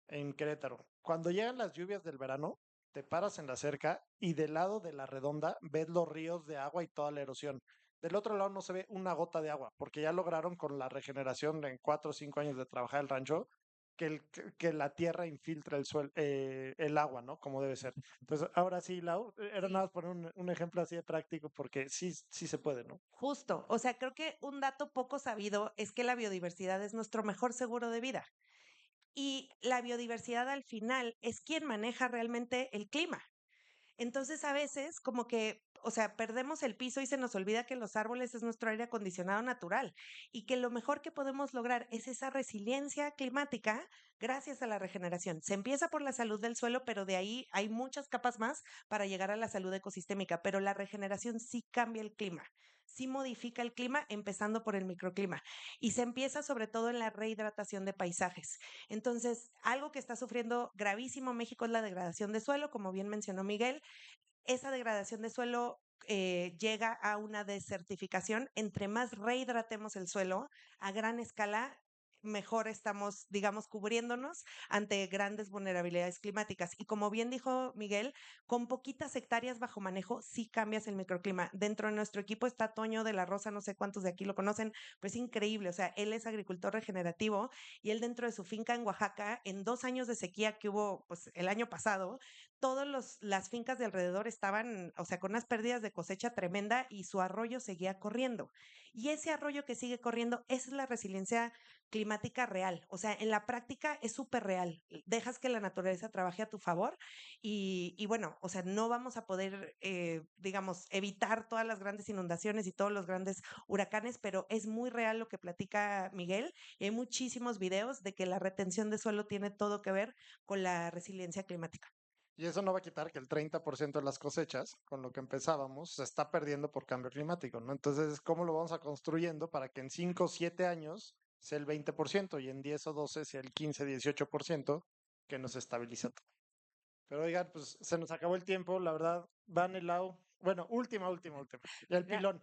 en Querétaro. Cuando llegan las lluvias del verano, te paras en la cerca y del lado de La Redonda ves los ríos de agua y toda la erosión. Del otro lado no se ve una gota de agua, porque ya lograron con la regeneración en 4 o 5 años de trabajar el rancho que la tierra infiltra el agua, ¿no? Como debe ser. Entonces, ahora sí, Lau, era Sí. nada más poner un ejemplo así de práctico, porque sí, sí se puede, ¿no? Justo, o sea, creo que un dato poco sabido es que la biodiversidad es nuestro mejor seguro de vida. Y la biodiversidad al final es quien maneja realmente el clima. Entonces, a veces, como que, o sea, perdemos el piso y se nos olvida que los árboles es nuestro aire acondicionado natural y que lo mejor que podemos lograr es esa resiliencia climática gracias a la regeneración. Se empieza por la salud del suelo, pero de ahí hay muchas capas más para llegar a la salud ecosistémica, pero la regeneración sí cambia el clima. Sí modifica el clima, empezando por el microclima. Y se empieza sobre todo en la rehidratación de paisajes. Entonces, algo que está sufriendo gravísimo México es la degradación de suelo, como bien mencionó Miguel. Esa degradación de suelo llega a una desertificación. Entre más rehidratemos el suelo a gran escala, mejor estamos, digamos, cubriéndonos ante grandes vulnerabilidades climáticas. Y como bien dijo Miguel, con poquitas hectáreas bajo manejo, sí cambias el microclima. Dentro de nuestro equipo está Toño de la Rosa, no sé cuántos de aquí lo conocen, pues increíble. O sea, él es agricultor regenerativo y él dentro de su finca en Oaxaca, en 2 años de sequía que hubo pues, el año pasado, todas las fincas de alrededor estaban, o sea, con unas pérdidas de cosecha tremenda y su arroyo seguía corriendo. Y ese arroyo que sigue corriendo, esa es la resiliencia climática real. O sea, en la práctica es súper real. Dejas que la naturaleza trabaje a tu favor y bueno, o sea, no vamos a poder, digamos, evitar todas las grandes inundaciones y todos los grandes huracanes, pero es muy real lo que platica Miguel. Y hay muchísimos videos de que la retención de suelo tiene todo que ver con la resiliencia climática. Y eso no va a quitar que el 30% de las cosechas, con lo que empezábamos, se está perdiendo por cambio climático, ¿no? Entonces, ¿cómo lo vamos a construyendo para que en 5 o 7 años sea el 20% y en 10 o 12 sea el 15, 18% que nos estabiliza todo? Pero oigan, pues se nos acabó el tiempo, la verdad, Van el Lau. Bueno, última. Y el pilón.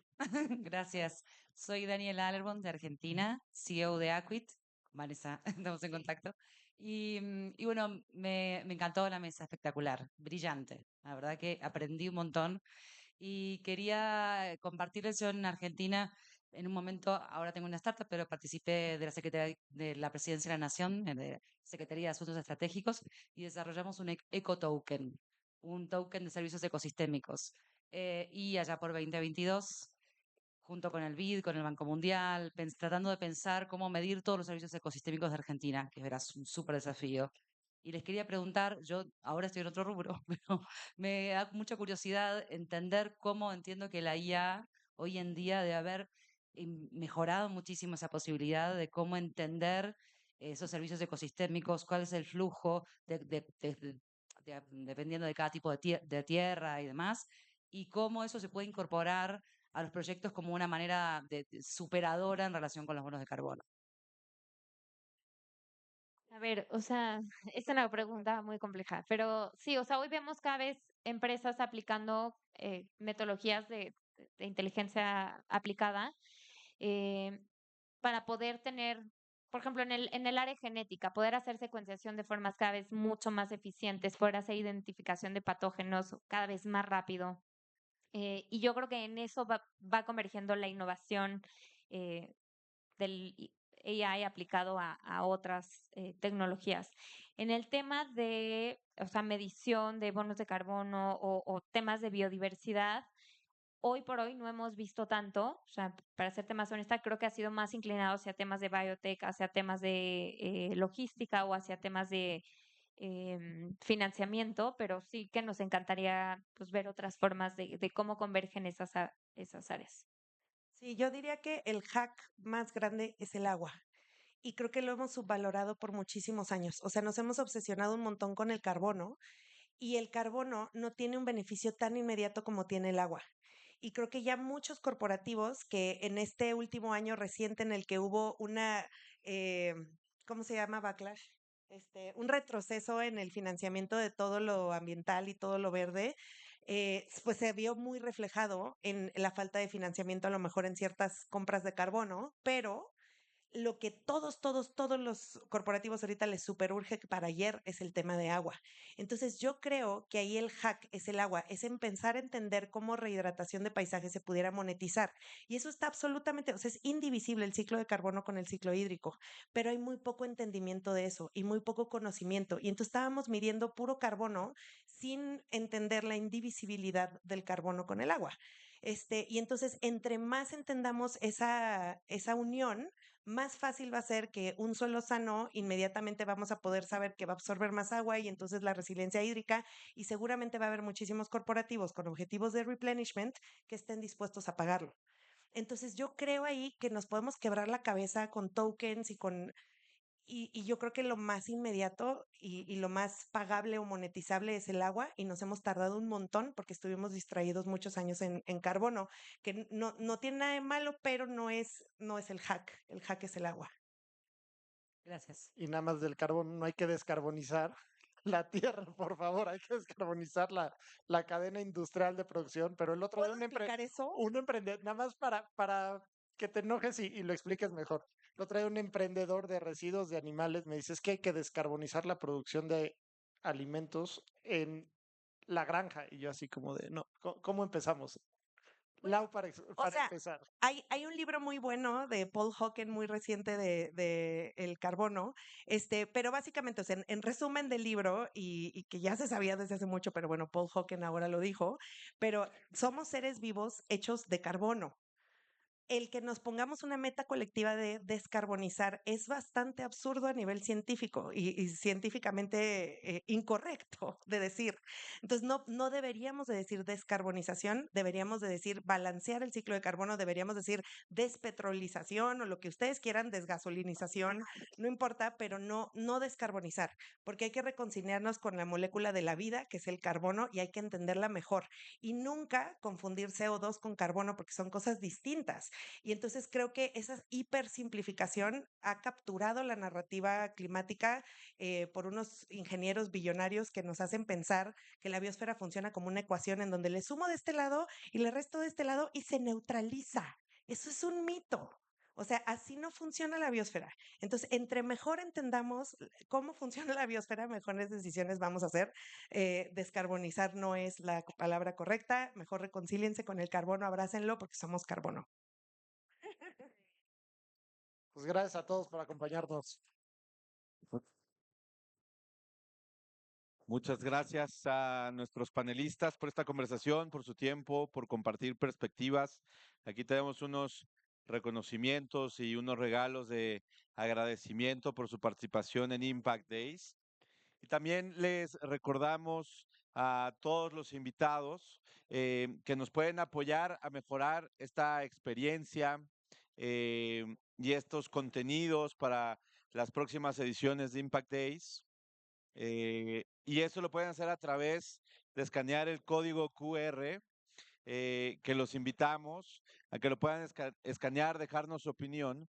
Gracias. Soy Daniela Allerbon de Argentina, CEO de Aquit. Vanessa, estamos en contacto. Y bueno, me encantó la mesa, espectacular, brillante. La verdad que aprendí un montón y quería compartirles. Yo en Argentina, en un momento, ahora tengo una startup, pero participé de la Secretaría de la Presidencia de la Nación, de Secretaría de Asuntos Estratégicos, y desarrollamos un eco-token, un token de servicios ecosistémicos. Y allá por 2022, junto con el BID, con el Banco Mundial, tratando de pensar cómo medir todos los servicios ecosistémicos de Argentina, que verás un súper desafío. Y les quería preguntar, yo ahora estoy en otro rubro, pero me da mucha curiosidad entender cómo entiendo que la IA hoy en día debe haber mejorado muchísimo esa posibilidad de cómo entender esos servicios ecosistémicos, cuál es el flujo dependiendo de cada tipo de tierra y demás, y cómo eso se puede incorporar a los proyectos como una manera superadora en relación con los bonos de carbono. A ver, o sea, es una pregunta muy compleja, pero sí, o sea, hoy vemos cada vez empresas aplicando metodologías de inteligencia aplicada eh, para poder tener, por ejemplo, en el área genética, poder hacer secuenciación de formas cada vez mucho más eficientes, poder hacer identificación de patógenos cada vez más rápido. Y yo creo que en eso va convergiendo la innovación eh, del AI aplicado a otras tecnologías. En el tema de, o sea, medición de bonos de carbono o temas de biodiversidad, hoy por hoy no hemos visto tanto, o sea, para serte más honesta, creo que ha sido más inclinado hacia temas de biotech, hacia temas de logística o hacia temas de financiamiento, pero sí que nos encantaría pues, ver otras formas de cómo convergen esas áreas. Sí, yo diría que el hack más grande es el agua. Y creo que lo hemos subvalorado por muchísimos años. O sea, nos hemos obsesionado un montón con el carbono y el carbono no tiene un beneficio tan inmediato como tiene el agua. Y creo que ya muchos corporativos que en este último año reciente en el que hubo una, eh, ¿cómo se llama? Backlash. Un retroceso en el financiamiento de todo lo ambiental y todo lo verde, pues se vio muy reflejado en la falta de financiamiento a lo mejor en ciertas compras de carbono, pero lo que todos los corporativos ahorita les superurge para ayer es el tema de agua. Entonces yo creo que ahí el hack es el agua, es en pensar, entender cómo rehidratación de paisajes se pudiera monetizar. Y eso está absolutamente, o sea, es indivisible el ciclo de carbono con el ciclo hídrico, pero hay muy poco entendimiento de eso y muy poco conocimiento. Y entonces estábamos midiendo puro carbono sin entender la indivisibilidad del carbono con el agua. Y entonces, entre más entendamos esa unión, más fácil va a ser que un suelo sano, inmediatamente vamos a poder saber que va a absorber más agua y entonces la resiliencia hídrica, y seguramente va a haber muchísimos corporativos con objetivos de replenishment que estén dispuestos a pagarlo. Entonces yo creo ahí que nos podemos quebrar la cabeza con tokens y yo creo que lo más inmediato y lo más pagable o monetizable es el agua y nos hemos tardado un montón porque estuvimos distraídos muchos años en carbono, que no tiene nada de malo, pero no es el hack es el agua. Gracias. Y nada más del carbón, no hay que descarbonizar la tierra, por favor, hay que descarbonizar la cadena industrial de producción, pero el otro de ¿Puedo explicar eso? un emprendedor, nada más para que te enojes y lo expliques mejor. Lo trae un emprendedor de residuos de animales, me dices que hay que descarbonizar la producción de alimentos en la granja. Y yo así como de, no, ¿cómo empezamos? Lau, O para sea, empezar. hay un libro muy bueno de Paul Hawken, muy reciente de el carbono, pero básicamente, o sea, en resumen del libro, y que ya se sabía desde hace mucho, pero bueno, Paul Hawken ahora lo dijo, pero somos seres vivos hechos de carbono. El que nos pongamos una meta colectiva de descarbonizar es bastante absurdo a nivel científico y científicamente incorrecto de decir. Entonces, no deberíamos de decir descarbonización, deberíamos de decir balancear el ciclo de carbono, deberíamos decir despetrolización o lo que ustedes quieran, desgasolinización, no importa, pero no descarbonizar, porque hay que reconciliarnos con la molécula de la vida, que es el carbono, y hay que entenderla mejor. Y nunca confundir CO2 con carbono, porque son cosas distintas. Y entonces creo que esa hipersimplificación ha capturado la narrativa climática por unos ingenieros billonarios que nos hacen pensar que la biosfera funciona como una ecuación en donde le sumo de este lado y le resto de este lado y se neutraliza. Eso es un mito. O sea, así no funciona la biosfera. Entonces, entre mejor entendamos cómo funciona la biosfera, mejores decisiones vamos a hacer. Descarbonizar no es la palabra correcta. Mejor reconcíliense con el carbono, abrácenlo porque somos carbono. Pues gracias a todos por acompañarnos. Muchas gracias a nuestros panelistas por esta conversación, por su tiempo, por compartir perspectivas. Aquí tenemos unos reconocimientos y unos regalos de agradecimiento por su participación en Impact Days. Y también les recordamos a todos los invitados que nos pueden apoyar a mejorar esta experiencia y estos contenidos para las próximas ediciones de Impact Days. Y eso lo pueden hacer a través de escanear el código QR, que los invitamos a que lo puedan escanear, dejarnos su opinión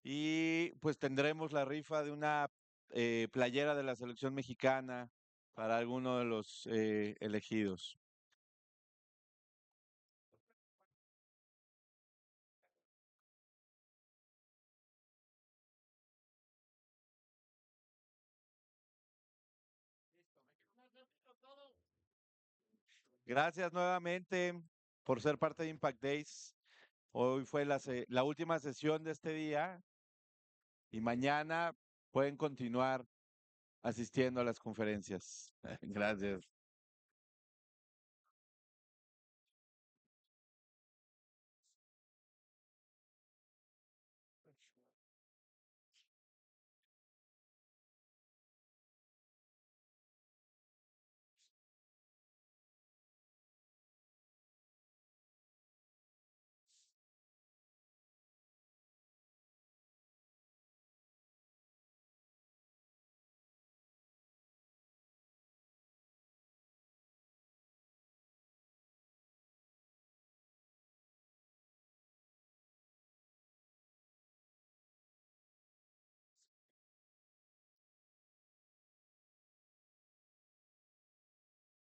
y pues tendremos la rifa de una playera de la selección mexicana para alguno de los elegidos. Gracias nuevamente por ser parte de Impact Days. Hoy fue la última sesión de este día y mañana pueden continuar asistiendo a las conferencias. Gracias.